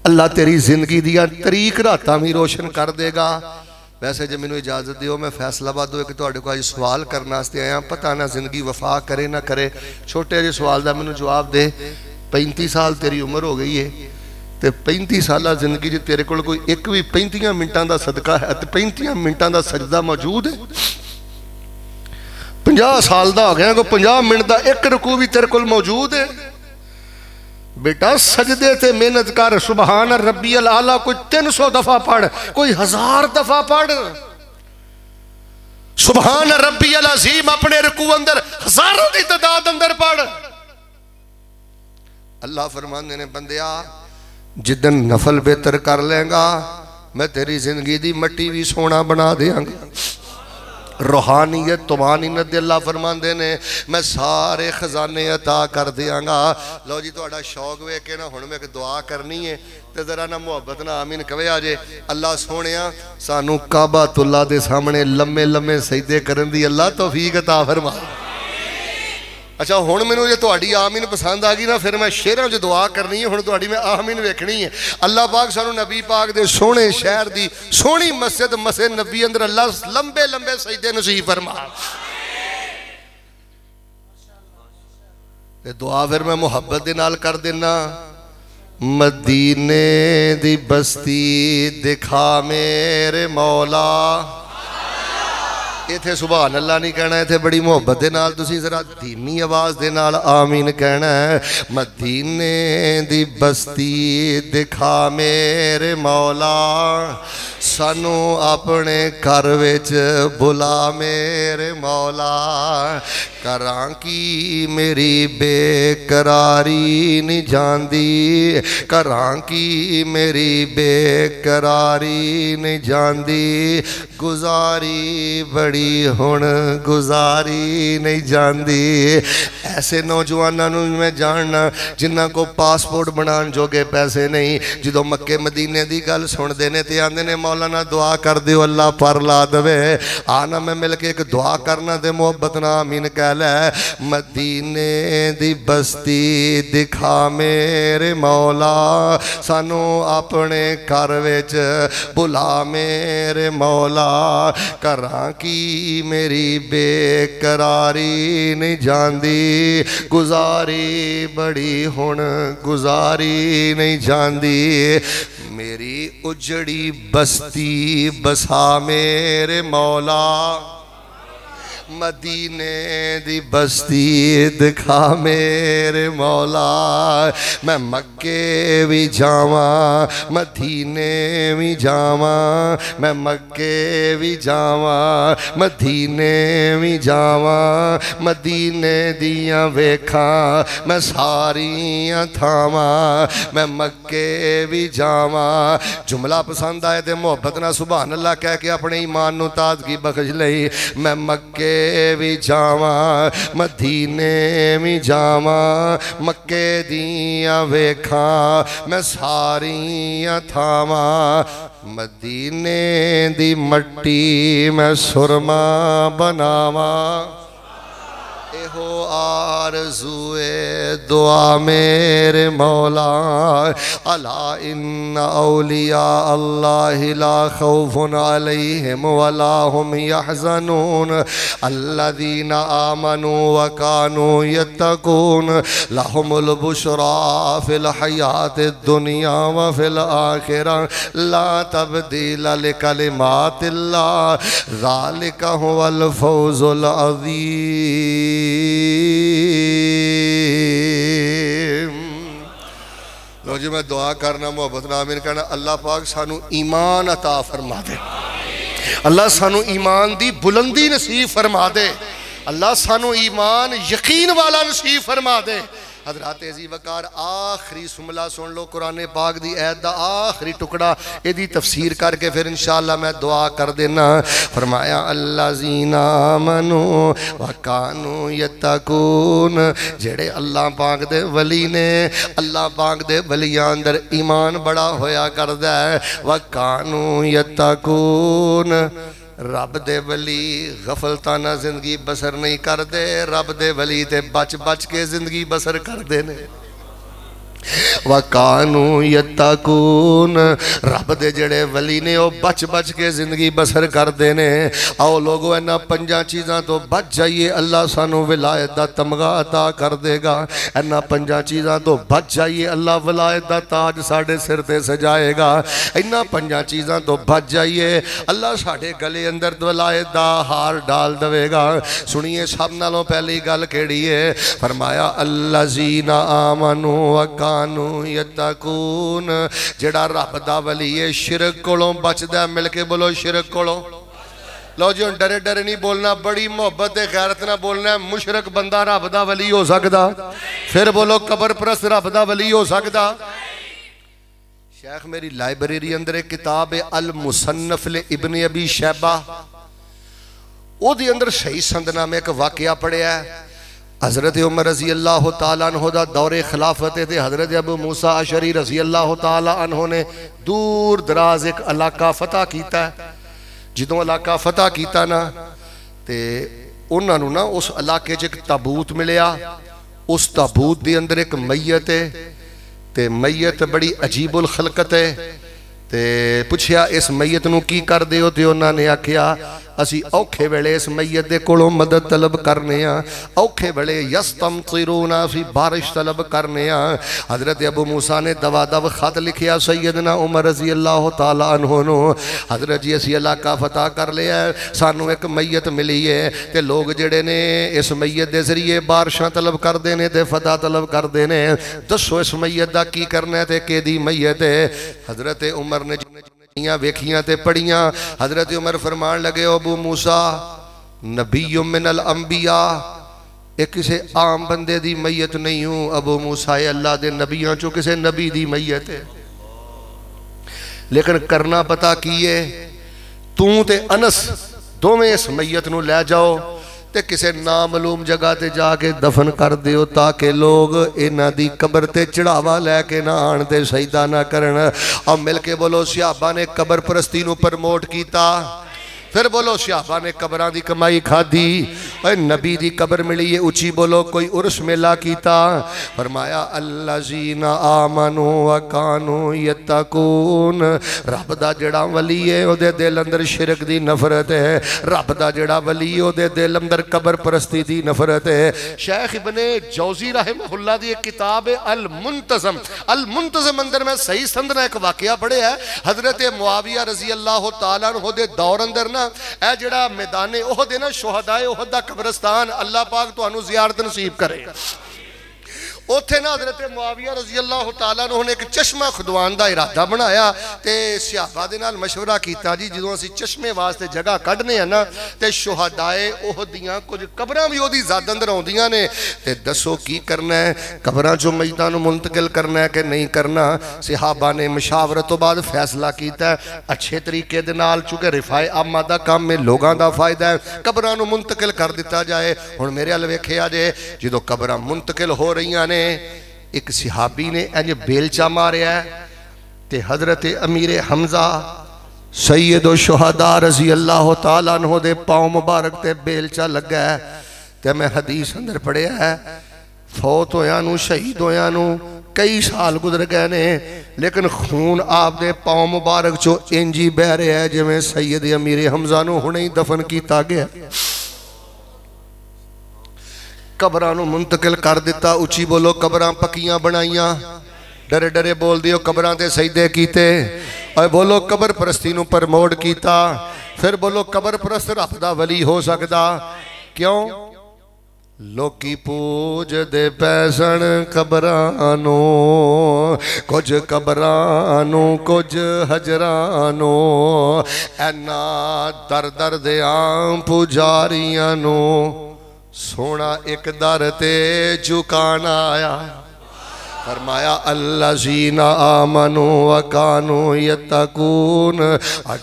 اللہ تیری زندگی دیا طریق راتاں بھی روشن کر دے گا۔ ویسے جب میں اجازت دیو میں فیصلہ بات ہوئے کہ توڑے کو آج سوال کرنا ستے آیا، پتہ نہ زندگی وفا کرے نہ کرے، چھوٹے جے سوال دا میں جواب دے۔ 35 سال تیری عمر ہو گئی ہے تے 35 سالہ زندگی جی تیرے کو کوئی ایک بھی 35 منٹان دا صدقہ ہے تے 35 منٹان دا سجدہ موجود ہے۔ 50 سال دا ہو گیا کو 50 منٹ دا ایک رکوع بھی تیرے کو موجود ہے۔ بیٹا سجدے تے محنت کر، سبحان ربی العالی کوئی 300 دفعہ پڑھ، کوئی 1000 دفعہ پڑھ، سبحان ربی العظیم اپنے رکوع اندر ہزاروں دی تعداد اندر پڑھ۔ اللہ فرماندے نے بندیا جدن نفل بہتر کر لیں گا میں تیری زندگی دی مٹی بھی سونا بنا دیاں گا۔ روحانیت طمانینت دے اللہ فرماندے نے میں سارے خزانے عطا کر دیاں گا۔ لو جی تو اڑا شوق ہوئے کہ نا ہن میں ایک دعا کرنی ہے تے ذرا نا محبت نا آمین کہے آجے۔ اللہ سونیاں سانو کعبۃ اللہ دے سامنے لمے لمے سجدے کرن دی اللہ توفیق عطا فرما۔ اچھا ہن مینوں جے تہاڈی آمین پسند آ گئی نا پھر میں شعراں جو دعا کرنی ہے ہن تہاڈی میں آمین ویکھنی ہے۔ اللہ پاک سانو نبی پاک دے سونے شہر دی سونی مسجد نبی اندر اللہ لمبے لمبے سجدے نصیب فرما۔ تے دعا پھر میں محبت دے نال کر دینا۔ مدینے دی بستی دکھا میرے مولا، یہ تھے سبحان اللہ نہیں کہنا ہے، تھے بڑی محبت دے نال تسی ذرا دھیمی آواز دے نال آمین کہنا ہے۔ مدینے دی بستی دکھا میرے مولا، سانو اپنے گھر وچ بلا میرے مولا، کراں کی میری بے قراری نہیں جاندی کراں کی میری بے قراری نہیں جاندی گزاری بڑی ہن گزاری نہیں جاندی ایسے نوجوانوں میں جاننا جنہاں کو پاسپورٹ بنان جوگے پیسے نہیں جدو مکے مدینے دی گل سن دینے تے آندے نے مولانا دعا کر دیو اللہ پر لا دوے آنا میں مل کے ایک دعا کرنا دے محبت نا آمین کہہ لے مدینے دی بستی دکھا میرے مولا سانو اپنے گھر وچ بلا میرے مولا کراں کی میری بے قراری نہیں جاندی گزاری بڑی ہن گزاری نہیں جاندی میری اجڑی بستی بسا میرے مولا مدینے دی بستی دکھا میرے مولا میں مکے بھی جاواں مدینے بھی جاواں میں مکے بھی جاواں مدینے بھی جاواں مدینے دیاں ویکھاں میں ساریاں تھاواں میں مکے بھی جاواں جملہ پسند آئے تے محبت نہ سبحان اللہ کہہ کے اپنے ایمان نو تازگی بخش لئی میں مکے بھی جاواں مدینے بھی جاواں مکے دیاں ویکھاں میں ساریاں تھاواں مدینے دی مٹی میں سرما بناواں ہو آرزوئے دعا میرے مولا الا ان اولیاء اللہ لا خوف علیہم ولا هم يحزنون الذین آمنوا وکانوا یتقون لهم البشرى فی الحیات الدنیا وفی الآخرہ لا تبدیل لکلمات اللہ ذالک هو الفوز العظیم لو جی میں دعا کرنا محبت نامین کرنا اللہ پاک سانو ایمان عطا فرما دے اللہ سانو ایمان دی بلندی نصیب فرما دے اللہ سانو ایمان یقین والا نصیب فرما دے حضرات عزیز وقار آخری سملہ سن لو قرآن پاک دی عید دا آخری ٹکڑا ایدی تفسیر کر کے پھر انشاءاللہ میں دعا کر دینا فرمایا الذین آمنوا وکانوا یتقون جڑے اللہ پاک دے ولی نے اللہ پاک دے ولیاں اندر ایمان بڑا ہویا کردہ ہے وکانوا یتقون رب دے ولی غفلتانہ زندگی بسر نہیں کر دے رب دے ولی تے بچ بچ کے زندگی بسر کر دینے وَقَانُوا يَتَّقُونَ رب دے جڑے ولی نے وہ بچ بچ کے زندگی بسر کر دینے آؤ لوگو اینا پنجاں چیزاں تو بچ جائیے اللہ سانو ولایت دا تمغہ عطا کر دے گا اینا پنجاں چیزاں تو بچ جائیے اللہ ولایت دا تاج ساڑھے سر تے سجائے گا اینا پنجاں چیزاں تو بچ جائیے اللہ ساڑھے گلے اندر ولایت دا ہار ڈال دوے گا سنیے سب نالوں پہلی گل کیڑی ہے فرمایا الذین آمنوا وکانوا یتقون جڑا رب دا ولی ہے شرک کولوں بچ دے مل کے بولو شرک کولوں لو جی ڈرے ڈرے نہیں بولنا بڑی محبت غیرت نہ بولنا ہے مشرک بندہ رب دا ولی ہو سکدا پھر بولو قبر پرست رب دا ولی ہو سکدا شیخ میری لائبریری اندر ایک کتاب ہے المصنف لابن ابی شیبہ او دی اندر صحیح سندنا میں ایک واقعہ پڑھے ہے حضرت عمر رضی اللہ تعالیٰ عنہ دا دور خلافت تھے حضرت ابو موسیٰ اشعری رضی اللہ تعالیٰ عنہ نے دور دراز ایک علاقہ فتح کیتا ہے جدوں علاقہ فتح کیتا نا تے انہوں نا اس علاقے ایک تابوت ملیا اس تابوت دی اندر ایک میت ہے تے میت بڑی عجیب الخلقت ہے تے پوچھیا اس میت نو کی کر دے ہو تے انہوں نے آکھیا اسی اوکھے ویلے اس میت دے کولوں مدد طلب کرنے ہیں اوکھے ویلے یستمطرون فی بارش طلب کرنے ہیں حضرت ابو موسیٰ نے دوا دو خط لکھیا سیدنا عمر رضی اللہ تعالیٰ عنہ نو حضرت جی اسی علاقہ فتح کر لیا ہے سانو ایک میت ملی ہے تے لوگ جڑے نے اس میت دے ذریعے بارشاں طلب کر دینے تے فتح طلب کر دینے دسو اس میت دا کی کرنے تے کہ دی میت ہے حضرت عمر نے ویکھیاں تے پڑھیاں حضرت عمر فرمان لگے ابو موسیٰ نبی من الانبیاء ایک کسے عام بندے دی میت نہیں ہوں، ابو موسیٰ اللہ دے نبیاں چو کسے نبی دی میت ہے، لیکن کرنا پتا کیے توں تے انس دو میں اس میت نو لے جاؤ تے کسے نامعلوم جگہ تے جا کے دفن کر دیو تاکہ لوگ اینا دی قبر تے چڑھاوا لے کے نہ آن تے سجدہ نہ کرن۔ اب مل کے بولو صحابہ نے قبر پرستی نو پرموٹ کیتا، پھر بولو صحابہ نے قبران دی کمائی کھا دی، نبی دی قبر ملی ہے اچھی بولو کوئی عرس میلہ کیتا۔ فرمایا الذین آمنوا وکانوا یتقون، رب دا جڑا ولی ہے او دے دل اندر شرک دی نفرت ہے، رب دا جڑا ولی ہے او دے دل اندر قبر پرستی دی نفرت ہے۔ شیخ ابن جوزی رحمہ اللہ دی ایک کتاب المنتظم، المنتظم اندر میں صحیح سندنا ایک واقعہ پڑھے ہے، حضرت معاویہ رضی اللہ تعالیٰ عنہ دے دور اندر نا اے جڑا میدان احد ہے نا، شہدائے احد دا قبرستان، اللہ پاک تو انہوں زیارت نصیب کرے۔ اوتھے نا حضرت معاویہ رضی اللہ تعالیٰ عنہ نے ایک چشمہ خدوان دا ارادہ بنایا تے صحابہ دے نال مشورہ کیتا جی جدوں اسی چشمے واسطے جگہ کڈنے ہیں نا تے شہدائے احد دیاں کچھ قبراں بھی اودی ذات اندر ہوندیاں نے تے دسو کی کرنا ہے، قبراں جو میتاں نو منتقل کرنا ہے کہ نہیں کرنا۔ صحابہ نے مشاورت تو بعد فیصلہ کیتا ہے اچھے طریقے دے نال، چونکہ رفاع عامہ دا کام میں لوگاں دا فائدہ ہے، قبراں نو منتقل کر دیتا جائے۔ ہن میرے ال ویکھیا جے جدوں قبراں منتقل ہو رہیاں نے ایک صحابی نے انج بیلچا ماریا ہے تے حضرت امیر حمزہ سید و شہداء رضی اللہ تعالیٰ عنہ دے پاؤں مبارک تے بیلچا لگا ہے تے میں حدیث اندر پڑھیا ہے فوت ہویا نو شہید ہویا نو کئی سال گزر گئے نے لیکن خون آپ دے پاؤں مبارک چو انجی بہ رہے ہے جو میں سید امیر حمزہ نو ہنے دفن کیتا گیا۔ قبرانو منتقل کر دیتا، اچھی بولو قبران پکیاں بنائیاں، ڈرے ڈرے بول دیو قبران تے سجدے کیتے، اور بولو قبر پرستی نو پرموٹ کیتا، پھر بولو قبر پرست رب دا ولی ہو سکدا کیوں؟ لوکی پوج دے پیسن قبرانو، کچھ قبرانو کچھ حجرانو، اینا در در دے آم پجاریانو، سونا ایک در تے جھکانا آیا۔ فرمایا الذین آمنوا وکانوا یتقون،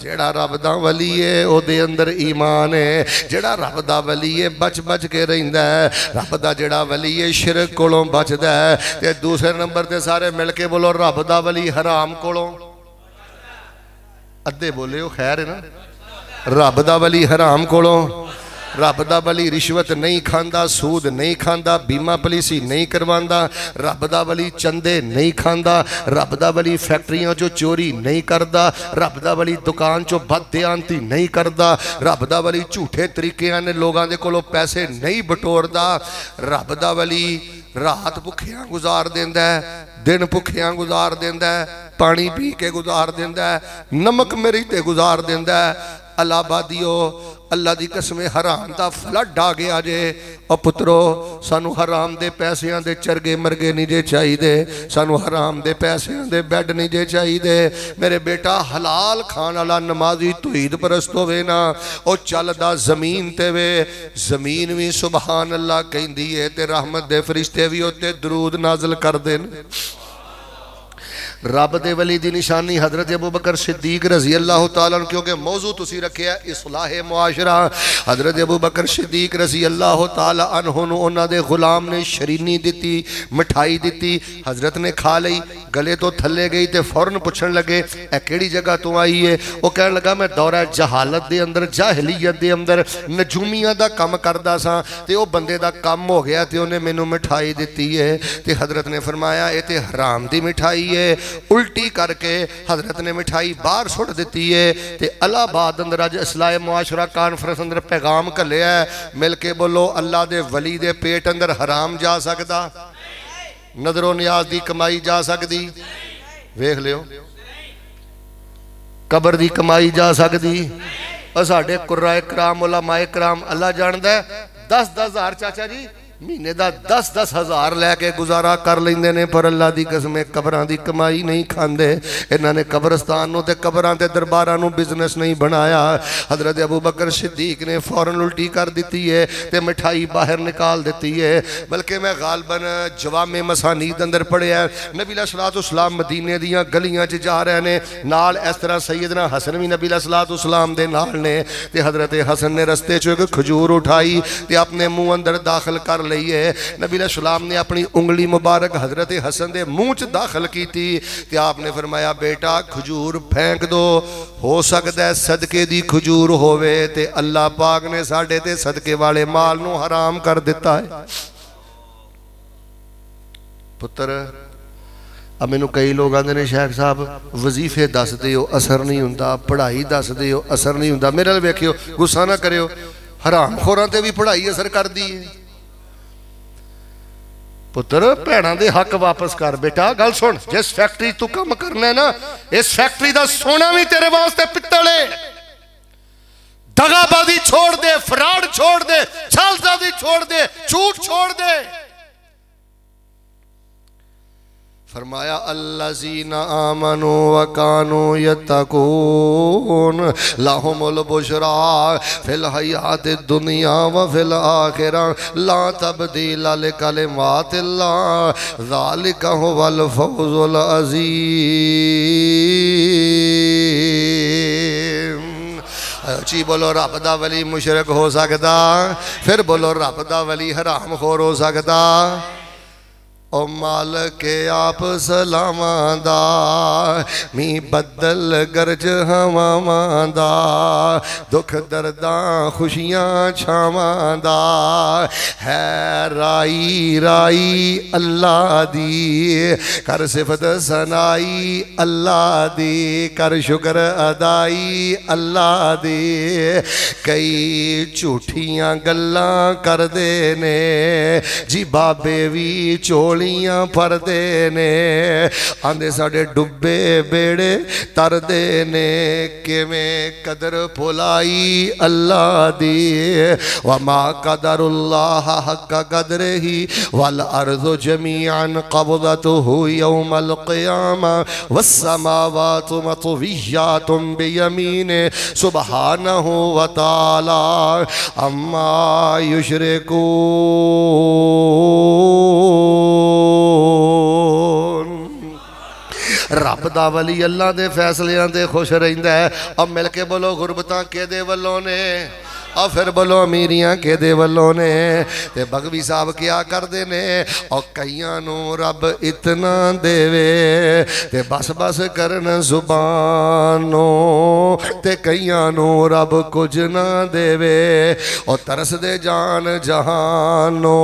جڑا رب دا ولی ہے او دے اندر ایمان ہے، جڑا رب دا ولی ہے بچ بچ کے رہندا ہے، رب دا جڑا ولی ہے شرک کولوں بچدا ہے۔ تے دوسرے نمبر تے سارے مل کے بولو رب دا ولی حرام کولوں، ادھے بولے ہو خیر ہے نا، رب دا ولی حرام کولوں، رب دا ولی رشوت نہیں کھاندا، سود نہیں کھاندا، بیمہ پلیسی نہیں کرواندا، رب دا ولی چندے نہیں کھاندا، رب دا ولی فیکٹریاں جو چوری نہیں کردا، رب دا ولی دکان چو بد دیانتی نہیں کردا، رب دا ولی جھوٹے طریقے آنے لوگاں دے کولو پیسے نہیں بٹور دا، رب دا ولی رات بھکھیاں گزار دیندہ ہے، دن بھکھیاں گزار دیندہ ہے، پانی پی کے گزار دیندہ ہے، نمک مری تے گزار دیندہ ہے۔ اللہ بادیو اللہ دی قسم حرام دا فلٹ ڈا گیا جے، اور پترو سانو حرام دے پیسیاں دے چرگے مرگے نہیں جے چاہی دے، سانو حرام دے پیسیاں دے بیڈ نہیں جے چاہی دے۔ میرے بیٹا حلال کھان والا نمازی توحید پرست ہوئے نا، او چل دا زمین تے وے، زمین بھی سبحان اللہ کہیں دیئے تے رحمت دے فرشتے بھی ہوتے درود نازل کر دین۔ رب دے ولی دی نشانی حضرت ابوبکر صدیق رضی اللہ تعالیٰ عنہ، کیونکہ موضوع تسی رکھے ہے اصلاح معاشرہ، حضرت ابوبکر صدیق رضی اللہ تعالیٰ عنہ انہوں دے غلام نے شرینی دیتی، مٹھائی دیتی، حضرت نے کھا لئی، گلے تو تھلے گئی تے فوراں پوچھن لگے اے کیڑی جگہ تو آئی ہے؟ وہ کہنے لگا میں دورہ جہالت دے اندر، جاہلیت دے اندر نجومیہ دا کم کردہ سا تے وہ بندے دا کم ہو گیا تے انہیں مینوں مٹھائی دیتی ہے تے حضرت نے فرمایا اے تے حرام دی مٹھائی ہے، الٹی کر کے حضرت نے مٹھائی باہر سٹ دیتی ہے تے الہ آباد اندر آج اصلاح معاشرہ کانفرنس اندر پیغام کلے ہے، مل کے بولو اللہ دے ولی دے پیٹ اندر حرام جا سکتا، نظر و نیاز دی کمائی جا سکتی، ویکھ لیو قبر دی کمائی جا سکتی۔ اور ساڑھے قرآن کرام علماء کرام اللہ جاندہ ہے 10,000 چاچا جی مہینے دا 10-10 ہزار لے کے گزارا کر لیندے نے پر اللہ دی قسم قبراں دی کمائی نہیں کھاندے انہاں نے قبرستان نو تے قبراں تے درباراں نو بزنس نہیں بنایا حضرت ابو بکر صدیق نے فوراً الٹی کر دیتی ہے تے مٹھائی باہر نکال دیتی ہے بلکہ میں غالباً جوامع مسانید اندر پڑھیا ہے نبی علیہ السلام مدینے دیاں گلیاں چ جا رہے نے نال اس طرح سیدنا حسن بھی نبی علیہ السلام دے نال نے تے حضرت حسن نے رستے چ ایک کھجور اٹھائی تے اپنے منہ اندر داخل کر لئیے نبی علیہ السلام نے اپنی انگلی مبارک حضرت حسن دے منہ چ داخل کی تھی تے آپ نے فرمایا بیٹا کھجور پھینک دو ہو سکتا ہے صدقے دی کھجور ہوئے تے اللہ پاک نے ساڑھے تے صدقے والے مال نو حرام کر دیتا ہے پتر اب میں نو کئی لوگ آندے نے شیخ صاحب وظیفے دس دے ہو اثر نہیں ہوندہ پڑھائی دس دے ہو اثر نہیں ہوندہ میرے لئے بیکھے ہو غصہ نہ کرے ہو حرام خوراں تے بھی پڑھائی اثر کر دی ہے پتر پیڑاں دے حق واپس کر بیٹا گل سن جس فیکٹری تو کم کرنا ہے نا اس فیکٹری دا سونا بھی تیرے واسطے پتلے دغا بازی چھوڑ دے فراڈ چھوڑ دے چھالزادی چھوڑ دے جھوٹ چھوڑ دے فرمایا الذین آمنوا وکانوا یتقون لہم البشرا فی الحیات الدنیا وفی الآخرہ لا تبدیل لکلمات اللہ ذالک هو الفوز العظیم اچھی بولو رب دا ولی مشرک ہو سکتا پھر بولو رب دا ولی حرام خور ہو سکتا او مالک آپ سلامان دا می بدل گرج ہوامان دا دکھ درداں خوشیاں چھامان دا ہے رائی رائی اللہ دی کر صفت سنائی اللہ دی کر شکر ادائی اللہ دی کئی جھوٹیاں گلاں کر دینے جی بابے وی چولی پر دینے آندے ساڑے ڈبے بیڑے تر دینے کہ میں قدر پھلائی اللہ دی وما قدر اللہ حق قدر ہی والارض جمیعا قبضته یوم القیامہ والسماوات مطویات بیمین سبحانہ وتعالی اما یشرکون رب دا ولی اللہ دے فیصلیاں دے خوش رہندہ ہے اب مل کے بولو غربتاں کے دے والوں نے اور پھر بولو امیریاں کے دے والوں نے تے بغوی صاحب کیا کر دینے اور کئیانوں رب اتنا دے وے تے بس بس کرن زبانوں تے کئیانوں رب کچھ نہ دے وے اور ترس دے جان جہانوں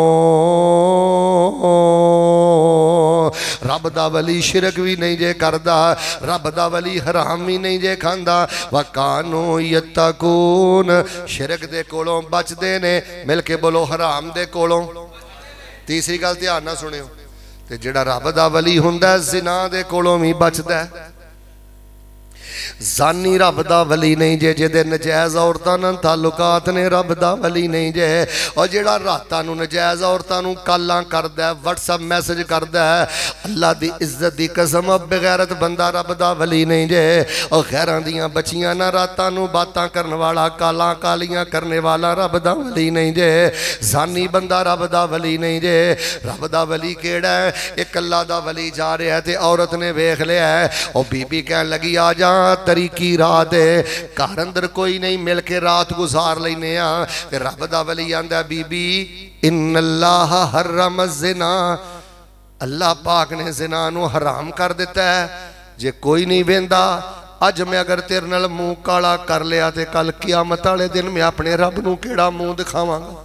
رب دا ولی شرک بھی نہیں جے کردہ رب دا ولی حرام بھی نہیں جے کھاندہ وَقَانُوا يَتَّقُونَ شرک دے کولوں بچ دینے مل کے بولو حرام دے کولوں تیسری گل دھیان نہ سنیو تے جڑا رب دا ولی ہوندا زنا دے کولوں بھی بچ دے زانی رب دا ولی نہیں جے جے دے نجائز عورتاں تعلقات نے رب دا ولی نہیں جے اور جیڑا راتاں نو نجائز عورتاں نو کالاں کردہ ہے واٹس اپ میسج کردہ ہے اللہ دی عزت دی قسم بغیرت بندہ رب دا ولی نہیں جے اور غیران دیاں بچیاں نہ راتاں نو باتاں کرنے والا کالاں کالیاں کرنے والا رب دا ولی نہیں جے زانی بندہ رب دا ولی نہیں جے رب دا ولی کیڑا ہے ایک اللہ دا ولی جا رہے ہیں تے عورت نے بیخ لے ہے اور بی بی کہن لگی آ جا طریقی رات ہے کار اندر کوئی نہیں مل کے رات گزار لینے تے رب دا ولی آندہ بی بی ان اللہ حرم الزنا اللہ پاک نے زنا نو حرام کر دیتا ہے جے کوئی نہیں ویندا اج میں اگر تیرے نال منہ کالا کر لیا تے کل قیامت والے دن میں اپنے رب نو کیڑا منہ دکھاواں گا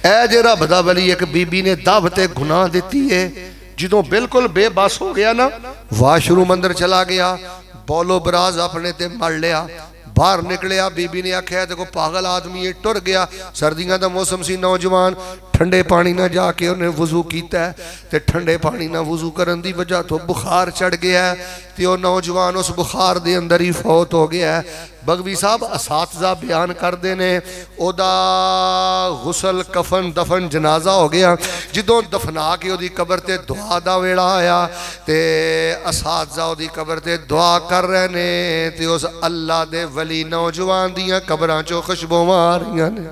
اے جے رب دا ولی ایک بی بی نے دعوت گناہ دیتی ہے جدوں بالکل بے بس ہو گیا نا واش روم اندر چلا گیا بولو براز اپنے تے مر لیا باہر نکلیا بی بی نے آکھیا دیکھو پاگل آدمی یہ ٹر گیا سردیاں دا موسم سی نوجوان ٹھنڈے پانی نہ جا کے انہیں وضو کیتا ہے تے ٹھنڈے پانی نہ وضو کرن دی وجہ تو بخار چڑھ گیا ہے تے وہ نوجوان اس بخار دے اندر ہی فوت ہو گیا ہے۔ بغوی صاحب اساتذہ بیان کر دینے او دا غسل کفن دفن جنازہ ہو گیا، جدوں دفنا کے او دی قبر تے دعا دا ویڑا آیا تے اساتذہ او دی قبر تے دعا کر رہے نے تے اس اللہ دے ولی نوجوان دیاں قبراں چو خوشبو ماریاں نے۔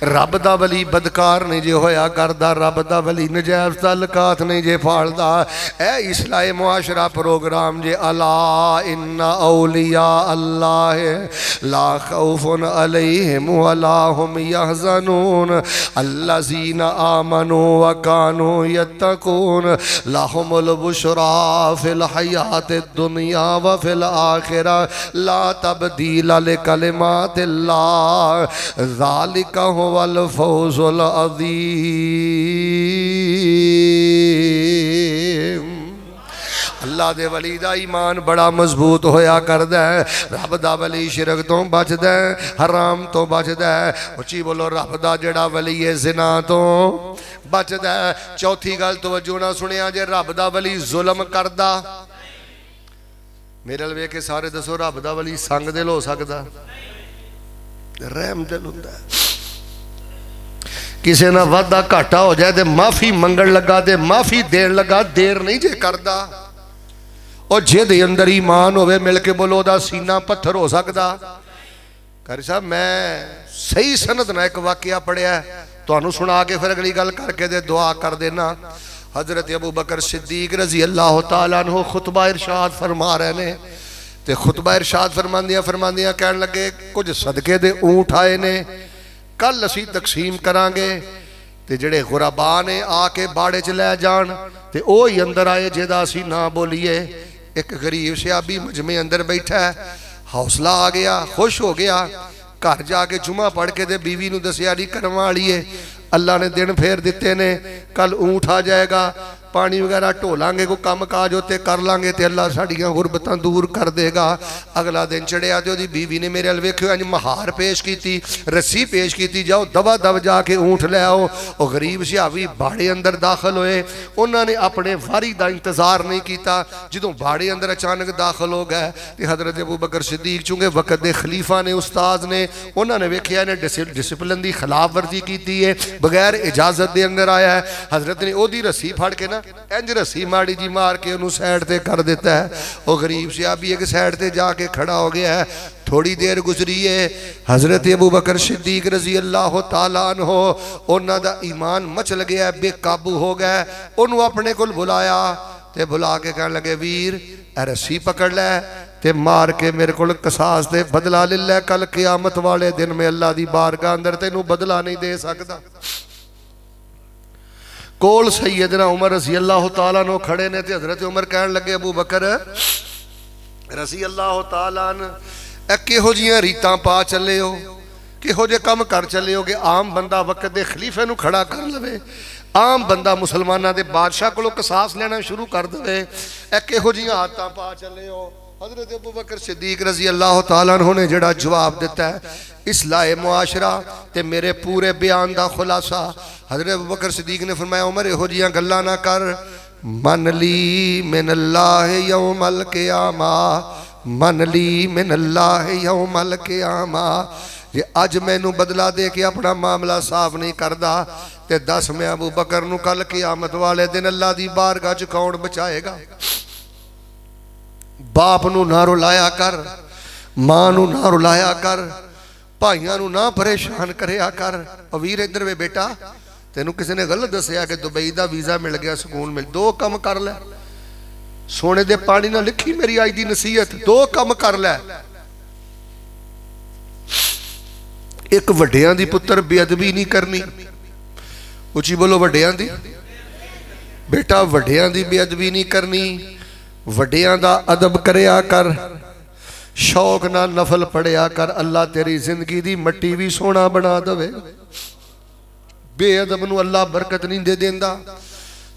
رب دا ولی بدکار نہیں جے ہویا کردہ، رب دا ولی نجائز تعلقات نہیں جے پھالدہ، اے اصلاح معاشرہ پروگرام جے الا ان اولیاء اللہ لا خوف علیہم ولا هم یحزنون الذین آمنوا وکانوا یتقون لهم البشرى فی الحیات الدنیا وفی الآخرہ لا تبدیل لکلمات اللہ ذالک هو الفوز العظیم۔ اللہ دے ولی دا ایمان بڑا مضبوط ہویا کردہ ہے، رب دا ولی شرک تو بچ دے، حرام تو بچ دے، اچھی بولو رب دا جڑا ولی زنا تو بچ دے۔ چوتھی گل توجہ نہ سنیا جے رب دا ولی ظلم کردہ، میرے لوے کے سارے دسو رب دا ولی سنگ دل ہو سکتا، رحم دل ہوندہ ہے۔ کسی نہ وعدہ گھاٹا ہو جائے دے معافی منگن لگا دے معافی دین لگا دیر نہیں جے کردہ، اور جے دے اندر ایمان ہوئے مل کے بولو دا سینہ پتھر ہو سکتا۔ قاری صاحب میں صحیح سند نہ ایک واقعہ پڑھیا ہے تو انہوں سنا کے پھر اگلی گل کر کے دے دعا کر دینا۔ حضرت ابو بکر صدیق رضی اللہ تعالیٰ عنہ خطبہ ارشاد فرما رہے نے تے خطبہ ارشاد فرماندیاں کہنے لگے کچھ صدقے دے اونٹ آئے نے، کل اسی تقسیم کرانگے تے جڑے غرباء نے آ کے باڑے چلے جان تے اوہی اندر آئے جیدہ اسی نہ بولیے۔ ایک غریب صحابی مجمع اندر بیٹھا ہے، حوصلہ آ گیا، خوش ہو گیا، گھر جا کے جمعہ پڑھ کے دے بیوی نو دسیاری کروا لیے، اللہ نے دن پھیر دیتے نے کل اونٹ آ جائے گا، پانی وغیرہ ٹولانگے کو کام کاج ہوتے کر لانگے تے اللہ ساڑیاں غربتاں دور کر دے گا۔ اگلا دن چڑھے آتے ہو دی بیوی نے میرے الویکھو انج مہار پیش کی تھی، رسی پیش کی تھی، جاؤ دبا دب جا کے اونٹ لے آؤ۔ اور غریب صحابی باڑے اندر داخل ہوئے، انہوں نے اپنے واری دا انتظار نہیں کیتا، جدوں باڑے اندر اچانک داخل ہو گئے تے حضرت ابو بکر صدیق چونکہ وقت دے خلیفہ نے استاذ نے انہوں نے ویکھیا نے ڈسپلن دی خلاف ورزی کیتی ہے، بغیر اجازت دے اندر آیا ہے، حضرت نے او دی رسی پھڑ کے نا انج رسی ماڑی جی مار کے انہوں سیڈ تے کر دیتا ہے۔ وہ غریب صحابی ایک سیڈ تے جا کے کھڑا ہو گیا ہے، تھوڑی دیر گزری ہے، حضرت ابو بکر صدیق رضی اللہ تعالیٰ عنہ انہوں دا ایمان مچل گیا ہے، بے قابو ہو گیا ہے، انہوں اپنے کل بلایا تے بلا کے کہنے لگے ویر اے رسی پکڑ لے تے مار کے میرے کل قصاص دے بدلہ للہ، کل قیامت والے دن میں اللہ دی بارگاہ اندر تے انہوں بدلہ نہیں دے سکتا۔ کول سیدنا عمر رضی اللہ تعالیٰ عنہ کھڑے نے تھے، حضرت عمر کہنے لگے ابو بکر رضی اللہ تعالیٰ عنہ اکے ہو جیاں ریتاں پا چلے ہو کہ ہو جے کم کر چلے ہو کہ عام بندہ وقت دے خلیفے نو کھڑا کر لوے، عام بندہ مسلمانہ دے بادشاہ کو لو قصاص لینا شروع کر دے، اکے ہو جیاں آتاں پا چلے ہو۔ حضرت ابو بکر صدیق رضی اللہ تعالیٰ عنہ نے جڑا جواب دیتا ہے اصلاح معاشرہ تے میرے پورے بیان دا خلاصہ، حضرت ابو بکر صدیق نے فرمایا عمر ہو جیاں گلہ نہ کر، من لی من اللہ یوم القیامہ، من لی من اللہ یوم القیامہ، یہ اج میں نو بدلہ دے کے اپنا معاملہ صاف نہیں کردہ تے دس میں ابو بکر نو کل قیامت والے دن اللہ دی بارگاہ چ کون بچائے گا۔ باپ نو نہ رلایا کر، ماں نو نہ رلایا کر، بھائیاں نو نہ پریشان کریا کر۔ اور ویر ادھر وے بیٹا تینوں کسی نے غلط دسیا کہ دبئی دا ویزا مل گیا، سکون مل، دو کم کر لے، سونے دے پانی نہ لکھی میری آئی دی نصیحت، دو کم کر لے۔ ایک وڈیاں دی پتر بے ادبی نہیں کرنی، اچھی بولو وڈیاں دی بیٹا، وڈیاں دی بے ادبی نہیں کرنی، وڈیاں دا ادب کریا کر، شوق نہ نفل پڑھیا کر، اللہ تیری زندگی دی مٹی بھی سونا بنا دوے۔ بے ادب نو اللہ برکت نہیں دے دیندہ،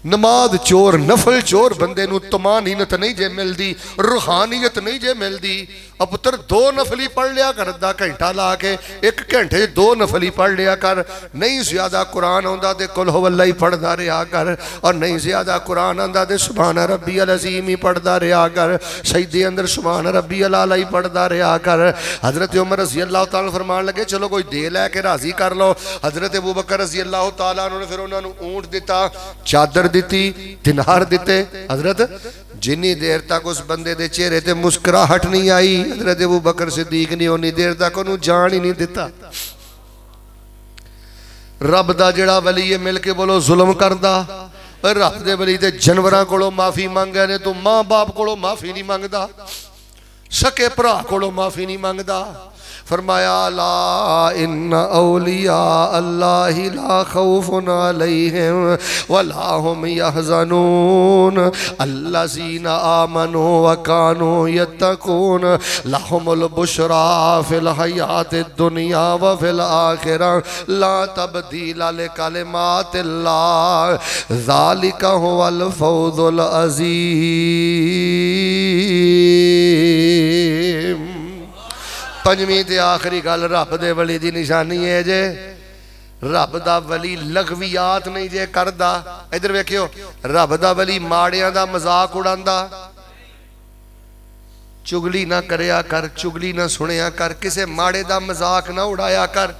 نماز چور نفل چور بندے نو طمانینت نہیں جے ملدی روحانیت نہیں جے ملدی اب پتر دو نفلی پڑھ لیا کر ادھا گھنٹہ لا کے ایک گھنٹے دو نفلی پڑھ لیا کر نہیں زیادہ قرآن آندا دے قل ہو اللہ ہی پڑھ دا رہا کر اور نہیں زیادہ قرآن آندا دے سبحان ربی العظیم ہی پڑھ دا رہا کر سجدے اندر سبحان ربی العالی ہی پڑھ دا رہا کر حضرت عمر رضی اللہ تعالیٰ فرمان لگے چلو کوئی دے لے کے راضی کر لو حضرت ابوبکر رضی اللہ تعالیٰ انہوں نے پھر انہوں نے اونٹ دیتا چادر دیتی دینار دیتے حضرت جنی دیر تک اس بندے دے چہرے تے مسکراہٹ نہیں آئی حضرت ابوبکر صدیق نہیں ہونی دیر تک انہوں جان ہی نہیں دیتا رب دا جڑا ولی مل کے بولو ظلم کردہ رب دے ولی دے جنوراں کولو معافی مانگے نے تو ماں باپ کولو معافی نہیں مانگدا سکے پرا کولو معافی نہیں مانگدا فرمایا لا ان اولیاء اللہ لا خوف علیہم ولا هم يحزنون الذین آمنوا وكانوا يتقون لهم البشرى في الحیات الدنیا وفي الآخرة لا تبدیل لکلمات اللہ ذالک هو الفوز العظیم پنجویں تے آخری گل رب دے ولی دی نشانی ہے جے رب دا ولی لغویات نہیں جے کردہ ادھر ویکھیو رب دا ولی ماڑیاں دا مذاق اڑاندہ چگلی نہ کریا کر چگلی نہ سنیا کر کسے ماڑے دا مذاق نہ اڑایا کر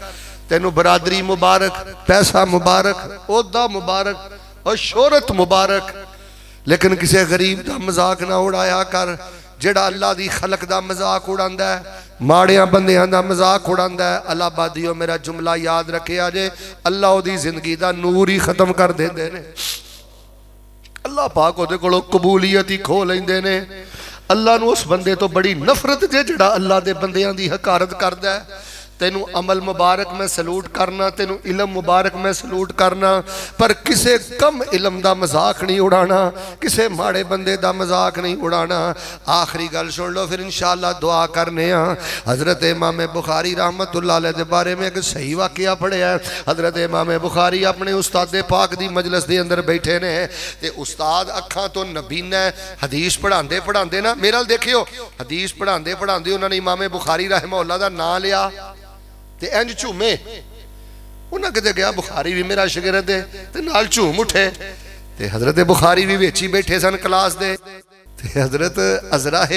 تینو برادری مبارک پیسہ مبارک عہدہ مبارک اور شہرت مبارک لیکن کسے غریب دا مذاق نہ اڑایا کر جڑا اللہ دی خلق دا مذاق اڑاندہ ہے ماڑیاں بندیاں دا مذاق اڑاندہ ہے اللہ بادیو میرا جملہ یاد رکھے آجے اللہ دی زندگی دا نور ہی ختم کر دے دے نے اللہ پاک ہو دے کڑو قبولیت ہی کھو لیں دے نے اللہ نو اس بندے تو بڑی نفرت جے جڑا اللہ دے بندیاں دی حکارت کر دے تینو عمل مبارک میں سلوٹ کرنا تینو علم مبارک میں سلوٹ کرنا پر کسے کم علم دا مذاق نہیں اڑانا کسے ماڑے بندے دا مذاق نہیں اڑانا آخری گل سن لو پھر انشاءاللہ دعا کرنے ہیں حضرت امام بخاری رحمت اللہ علیہ دے بارے میں ایک صحیح واقعہ پڑھے ہیں حضرت امام بخاری اپنے استاد پاک دی مجلس دے اندر بیٹھے نے تے استاد اکھاں تو نبین ہے حدیث پڑھاندے نا میرا دیکھیو حدیث پڑھاندے انہوں نے امام بخاری رحمہ اللہ دا نام لیا تے انج چومے انہاں کہتے گیا بخاری بھی میرا شگرد ہے تے نال چوم اٹھے تے حضرت بخاری بھی بیچی بیٹھے سن کلاس دے تے حضرت عزراہ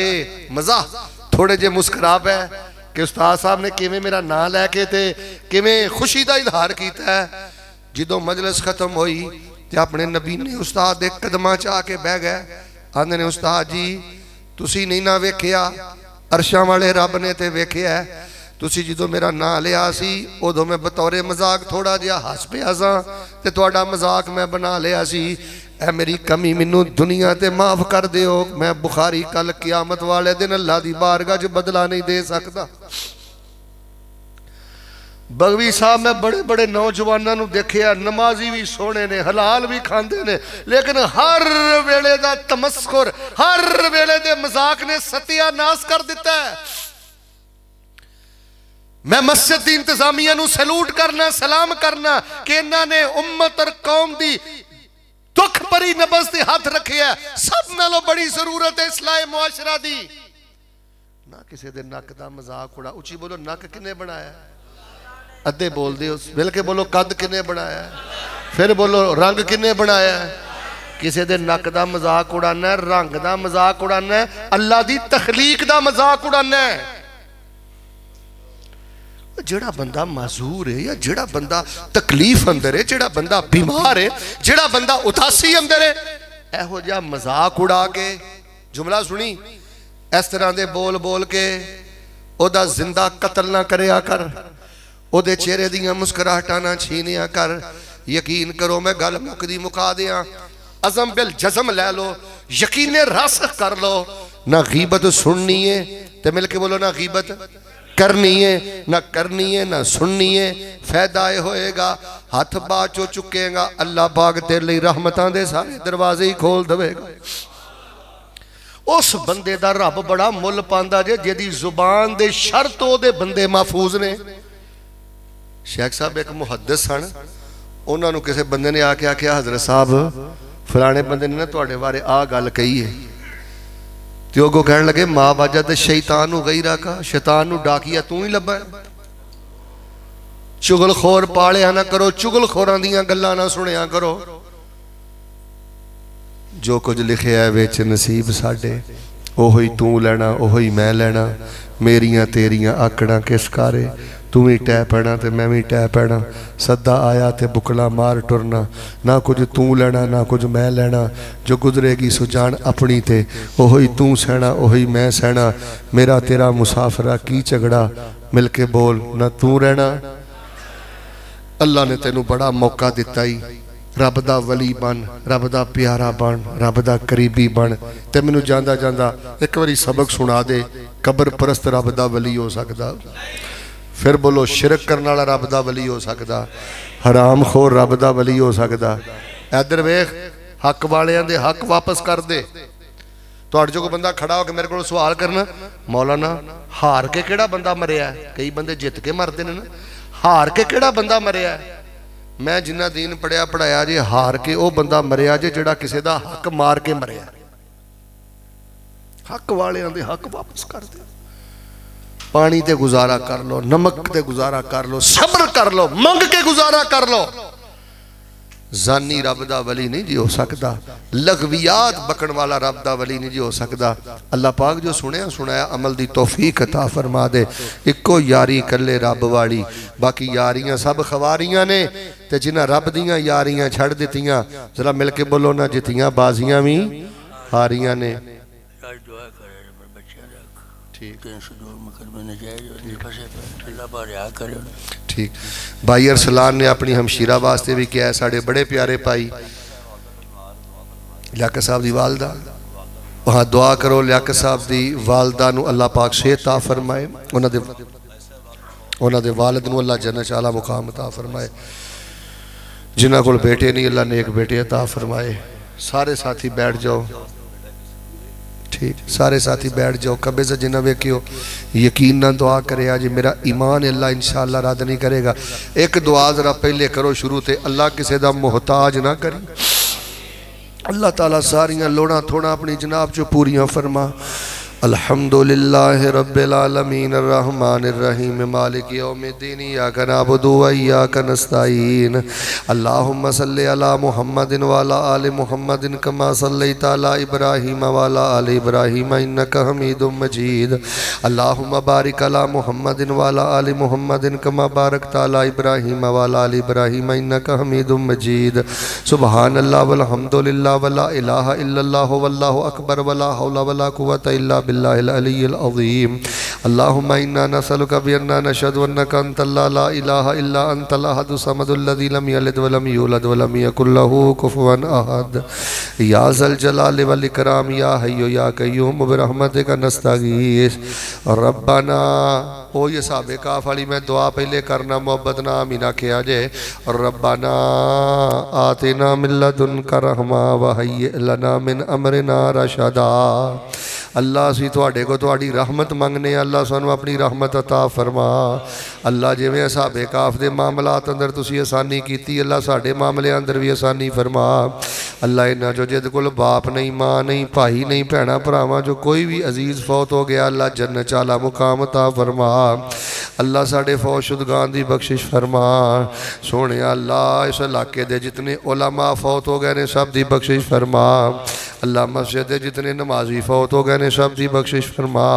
مزاح تھوڑے جے مسکراب ہے کہ استاد صاحب نے کیویں میرا نام لے کے تے کیویں خوشی دا اظہار کیتا ہے جدوں مجلس ختم ہوئی تے اپنے نبی نے استاد دے قدماں چاہ کے بہ گئے آندے نے استاد جی تسی نہیں نہ ویکھیا عرشاں والے رب نے تے ویکھیا ہے تسی جدو میرا نام لیا سی ادو میں بطور مذاق تھوڑا جہا ہس پیا سا تے تواڈا مذاق میں بنا لیا سی اے میری کمی منو دنیا تے معاف کر دیو میں بخاری کل قیامت والے دن اللہ دی بارگاہ جو بدلہ نہیں دے سکتا بغوی صاحب میں بڑے بڑے نوجوانوں نو دیکھے ہیں نمازی بھی سونے نے حلال بھی کھاندے نے لیکن ہر ویلے دا تمسخر ہر ویلے دے مذاق نے ستیہ ناس کر دیتا ہے میں مسجد دی انتظامیہ نو سلوٹ کرنا سلام کرنا کہ انہاں نے امت اور قوم دی دکھ پری نبض دی ہاتھ رکھے ہے سب نالو بڑی ضرورت ہے اصلاح معاشرہ دی نہ کسی دے نک دا مذاق اڑا اچھی بولو نک کنے بنایا ہے ادھے بول دے بلکہ بولو قد کنے بنایا ہے پھر بولو رنگ کنے بنایا ہے کسی دے نک دا مذاق اڑانا ہے رنگ دا مذاق اڑانا ہے اللہ دی تخلیق دا مذاق اڑانا ہے جڑا بندہ معذور ہے یا جڑا بندہ تکلیف اندر ہے جڑا بندہ بیمار ہے جڑا بندہ اداسی اندر ہے اے ہو جا مذاق اڑا کے جملہ سنی اس طرح دے بول بول کے او دا زندہ قتل نہ کریا کر او دے چہرے دیاں مسکراہٹانا چھینیا کر یقین کرو میں گل مقدی مقا دیا عزم بالجزم لے لو یقین راسخ کر لو نہ غیبت سننی ہے تے مل کے بولو نہ غیبت کرنی ہے نہ سننی ہے فیدہ ہوئے گا ہاتھ باچو چکے گا اللہ پاک تیرے لئے رحمتان دے سارے دروازے ہی کھول دوے گا اس بندے دا رب بڑا مل پاندہ جے جدی زبان دے شرطوں دے بندے محفوظ نے شیخ صاحب ایک محدث سن انہوں نے کسے بندے نے آکے حضرت صاحب فلانے بندے نے نا تواڈے بارے آ گل کہی ہے تے او اگوں کہن لگے ما وجد شیطان غیرہ کا، شیطان نو ڈاکیا تو ہی لبا ہے۔ چغل خور پالیا نہ کرو، چغل خوراں دیاں گلاں نہ سنیا کرو۔ جو کچھ لکھیا ہے وچ نصیب ساڈے، اوہی تو لینا اوہی میں لینا، میریاں تیریاں آکڑاں کس کارے، تو ہی ٹہ پینا تے میں بھی ٹہ پینا، صدا آیا تے بکلا مار ٹرنا، نہ کچھ تو لینا نہ کچھ میں لینا، جو گزرے گی سو جان اپنی تے، اوہی تو سہنا اوہی میں سہنا، میرا تیرا مسافرہ کی جھگڑا، مل کے بول نہ تو رہنا۔ اللہ نے تینوں بڑا موقع دیتا ہی، رب دا ولی بن، رب دا پیارا بن، رب دا قریبی بن، تے مینوں جاندا جاندا ایک واری سبق سنا دے، قبر پرست رب دا ولی ہو سکدا، پھر بولو شرک کرنے والا رب دا ولی ہو سکدا، حرام خور رب دا ولی ہو سکدا۔ ادھر ویکھ حق والیاں دے حق واپس کر دے۔ تہاڈے جو کوئی بندہ کھڑا ہو کے میرے کو سوال کرنا، مولانا ہار کے کیڑا بندہ مریا ہے؟ کئی بندے جت کے مردے نے نا، ہار کے کیڑا بندہ مریا ہے؟ میں جنہ دین پڑھیا پڑھایا جے ہار کے او بندہ مریا جے جڑا کسے دا حق مار کے مریا۔ حق والیاں دے حق واپس کر دے، پانی تے گزارا کر لو، نمک تے گزارا کر لو، صبر کر لو، منگ کے گزارا کر لو۔ زانی رب دا ولی نہیں جی ہو سکتا، لغویات بکن والا رب دا ولی نہیں جی ہو سکتا۔ اللہ پاک جو سنایا عمل دی توفیق عطا فرما دے۔ اکو یاری کلے رب والی، باقی یاریاں سب خواریاں نے، تے جنہ رب دیاں یاریاں چھڑ دیتیاں، ذرا مل کے بولو نہ جتیاں بازیاں بھی ہاریاں نے۔ ٹھیک بھائی ارسلان نے اپنی ہمشیرہ واسطے بھی کیا ہے، ساڑھے بڑے پیارے پائی لیاقت صاحب دی والدہ، وہاں دعا کرو لیاقت صاحب دی والدہ نو اللہ پاک صحت عطا فرمائے، انہاں دے والد نو اللہ جنت اعلیٰ مقام عطا فرمائے، جنہ کول بیٹے نہیں اللہ نیک بیٹے عطا فرمائے۔ سارے ساتھی بیٹھ جاؤ، ٹھیک سارے ساتھی بیٹھ جاؤ، کبے سے جنہ ویکھیو یقین نہ دعا کرے آج میرا ایمان اللہ انشاءاللہ رد نہیں کرے گا۔ ایک دعا ذرا پہلے کرو شروع تے، اللہ کسے دا محتاج نہ کریں، اللہ تعالیٰ ساریاں لوڑاں تھوڑا اپنی جناب جو پوریاں فرما۔ الحمدللہ رب العالمین الرحمن الرحیم مالک یوم الدین ایاک نعبد و ایاک نستعین اللہم صلی علی محمد وعلی آل محمد کما صلیت علی ابراہیم وعلی آل ابراہیم انک حمید مجید اللہم بارک علی محمد وعلی آل محمد کما بارکت علی ابراہیم وعلی آل ابراہیم انک حمید مجید سبحان اللہ والحمدللہ ولا الہ الا اللہ واللہ اکبر ولا حول ولا قوة الا باللہ العلی العظیم اللہم انا نسألک بأننا نشہد انک انت اللہ لا الہ الا انت الاحد الصمد الذی لم یلد ولم یولد ولم یکن لہ کفوا احد یا ذا الجلال والاکرام یا حی یا قیوم برحمتک نستغیث ربنا۔ او یہ صحابہ کہف والی میں دعا پہلے کرنا محبت نہ آمینہ کیا جائے، ربنا آتنا من لدنک رحمہ وحیئ لنا من امرنا رشدا۔ اللہ اسی تواڈے کو تواڈی رحمت منگنے، اللہ سانو اپنی رحمت عطا فرما۔ اللہ جی میں صحابہ کہف دے معاملات اندر تسی آسانی کیتی، اللہ ساڈے معاملے اندر بھی آسانی فرما۔ اللہ انہاں جو جد کول باپ نہیں ماں نہیں بھائی نہیں بھیڑاں بھراواں جو کوئی بھی عزیز فوت ہو گیا، اللہ جنت اعلیٰ مقام عطا فرما۔ اللہ ساڑھے فوت شدگان دی بخشش فرما۔ سونے اللہ اس علاقے دے جتنے علماء فوت ہو گئے نے سب دی بخشش فرما۔ اللہ مسجد دے جتنے نمازی فوت ہو گئے نے سب دی بخشش فرما۔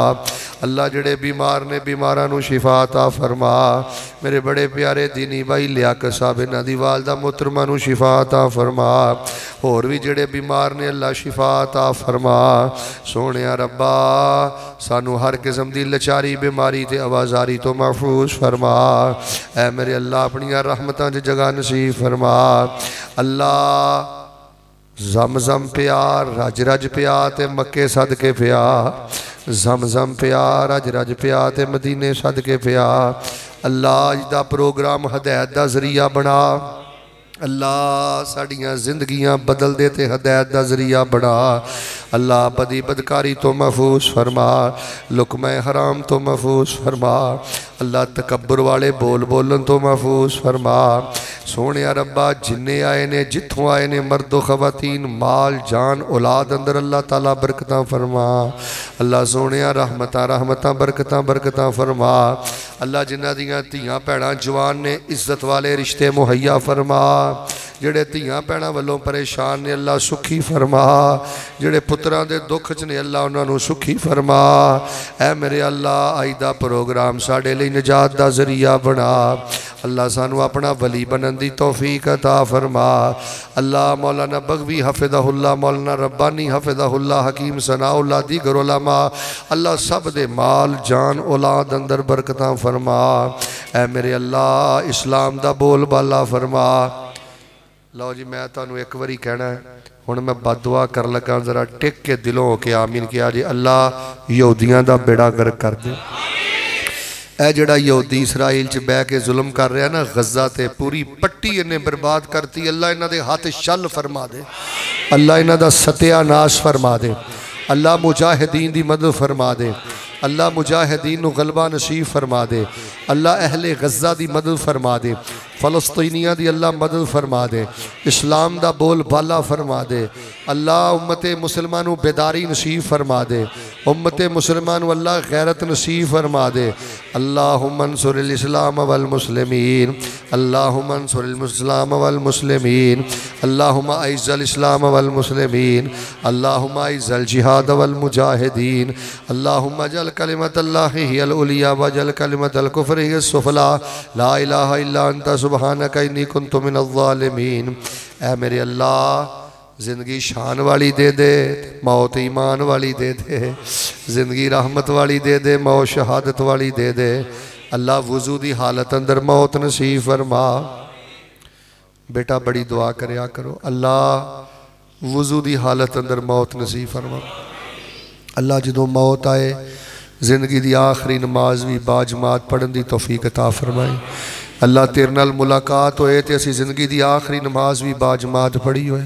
اللہ جڑے بیمار نے بیمارہ نو شفا عطا فرما۔ میرے بڑے پیارے دینی بھائی لیاقت صاحب انہاں دی والدہ محترمہ نو شفا عطا فرما۔ اور بھی جڑے بیمار نے اللہ شفا عطا فرما۔ سونے ربا سانو ہر قسم دی لچاری بیماری تے آوازاری تو محفوظ فرما۔ اے میرے اللہ اپنی رحمتاں دی جگہ نصیب فرما۔ اللہ زمزم پیار رج رج پیا تے مکے صدقے پیا، زمزم پیار رج رج پیا تے مدینے صدقے پیا۔ اللہ اج دا پروگرام ہدایت دا ذریعہ بنا، اللہ ساڑیاں زندگیاں بدل دے تے ہدایت دا ذریعہ بنا۔ اللہ بدی بدکاری تو محفوظ فرما، لقمہ حرام تو محفوظ فرما۔ اللہ تکبر والے بول بولن تو محفوظ فرما۔ سونے ربا جننے آئے نے جتھوں آئے نے مرد و خواتین مال جان اولاد اندر اللہ تعالیٰ برکتاں فرما اللہ سونے رحمتاں برکتاں فرما اللہ جنہ دیاں تیاں پیڑاں جوان نے عزت والے رشتے مہیا فرما جڑے تیاں پیڑاں والوں پریشان نے اللہ سکھی فرما جڑے پتران دے دکھ چنے اللہ انہوں نے سکھی فرما اے میرے اللہ آئیدہ پروگرام ساڑے لئی نجات دا ذریعہ بنا اللہ سانو اپنا ولی بنن دی توفیق عطا فرما اللہ مولانا بغوی حفظہ اللہ مولانا ربانی حفظہ اللہ حکیم ثناء اللہ دیگر علماء اللہ سب دے مال جان اولاد اندر برکتاں فرما اے میرے اللہ اسلام دا بول بالا فرما لو جی میں تانوں ایک واری کہنا ہے ہن میں بدعا کر لگا ذرا ٹک کے دلوں ہو کے آمین کیا جی اللہ یہودیاں دا بیڑا گرک کر دے اے جڑا یہودی اسرائیل چ بہ کے ظلم کر رہا ہے نا غزہ تے پوری پٹی انہیں برباد کرتی اللہ انہاں دے ہاتھ شل فرما دے اللہ انہاں دا ستیہ ناش فرما دے اللہ مجاہدین دی مدد فرما دے اللہ مجاہدین نو غلبہ نصیب فرما دے اللہ اہل غزہ دی مدد فرما دے فلسطینیہ دی اللہ مدد فرما دے اسلام دا بول بالا فرما دے اللہ امت مسلمانوں بیداری نصیب فرما دے امت مسلمانوں اللہ غیرت نصیب فرما دے اللہم انصر الاسلام والمسلمین اللہم انصر الاسلام والمسلمین اللہم اعز الاسلام والمسلمین اللہم اعز الجہاد والمجاہدین اللہم اجعل کلمت اللہ ہی العلیٰ وجعل کلمت الکفر ہی السفلی لا الہ الا انت سبحانک انی کنت من الظالمین اے میرے اللہ زندگی شان والی دے دے موت ایمان والی دے دے زندگی رحمت والی دے دے موت شہادت والی دے دے اللہ وضو دی حالت اندر موت نصیب فرما بیٹا بڑی دعا کریا کرو اللہ وضو دی حالت اندر موت نصیب فرما اللہ جدوں موت آئے زندگی دی آخری نماز بھی باجماعت پڑھن دی توفیق عطا فرمائی اللہ تیرے نال ملاقات ہوئے تے اسی زندگی دی آخری نماز بھی باجماعت پڑھی ہوئے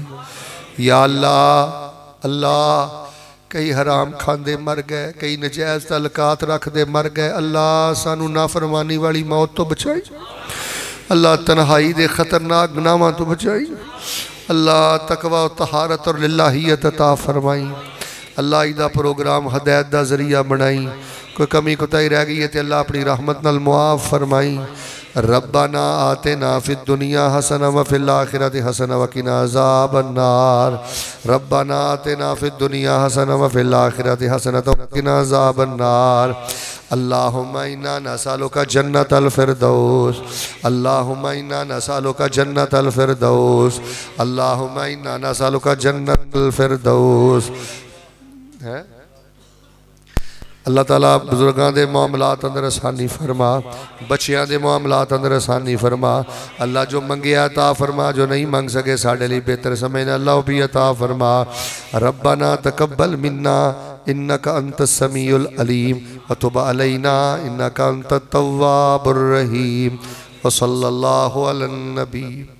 یا اللہ کئی حرام کھاندے مر گئے کئی نجائز تعلقات رکھ دے مر گئے اللہ سانو نافرمانی والی موت تو بچائی اللہ تنہائی دے خطرناک گناہاں تو بچائی اللہ تقوی و طہارت اور للہیت عطا فرمائی اللہ ایدہ پروگرام ہدایت دا ذریعہ بنائی کوئی کمی کوتاہی رہ گئی ہے تے اللہ اپنی رحمت نال معاف فرمائی ربنا آتنا فی الدنیا حسنہ وفی الاخرۃ حسنہ وقنا عذاب النار ربنا آتنا فی الدنیا حسنہ وفی الاخرۃ حسنہ وقنا عذاب النار اللہم انا نسألک جنت الفردوس اللہم انا نسألک جنت الفردوس اللہم انا نسألک جنت الفردوس اللہ تعالیٰ بزرگاں دے معاملات اندر آسانی فرما بچیاں دے معاملات اندر آسانی فرما اللہ جو منگے عطا فرما جو نہیں منگ سکے ساڑھے لی بہتر سمجھنا اللہ بھی عطا فرما ربنا تقبل منا انکا انت السمیع العلیم وتب علینا انکا انت التواب الرحیم وصلی اللہ علی النبی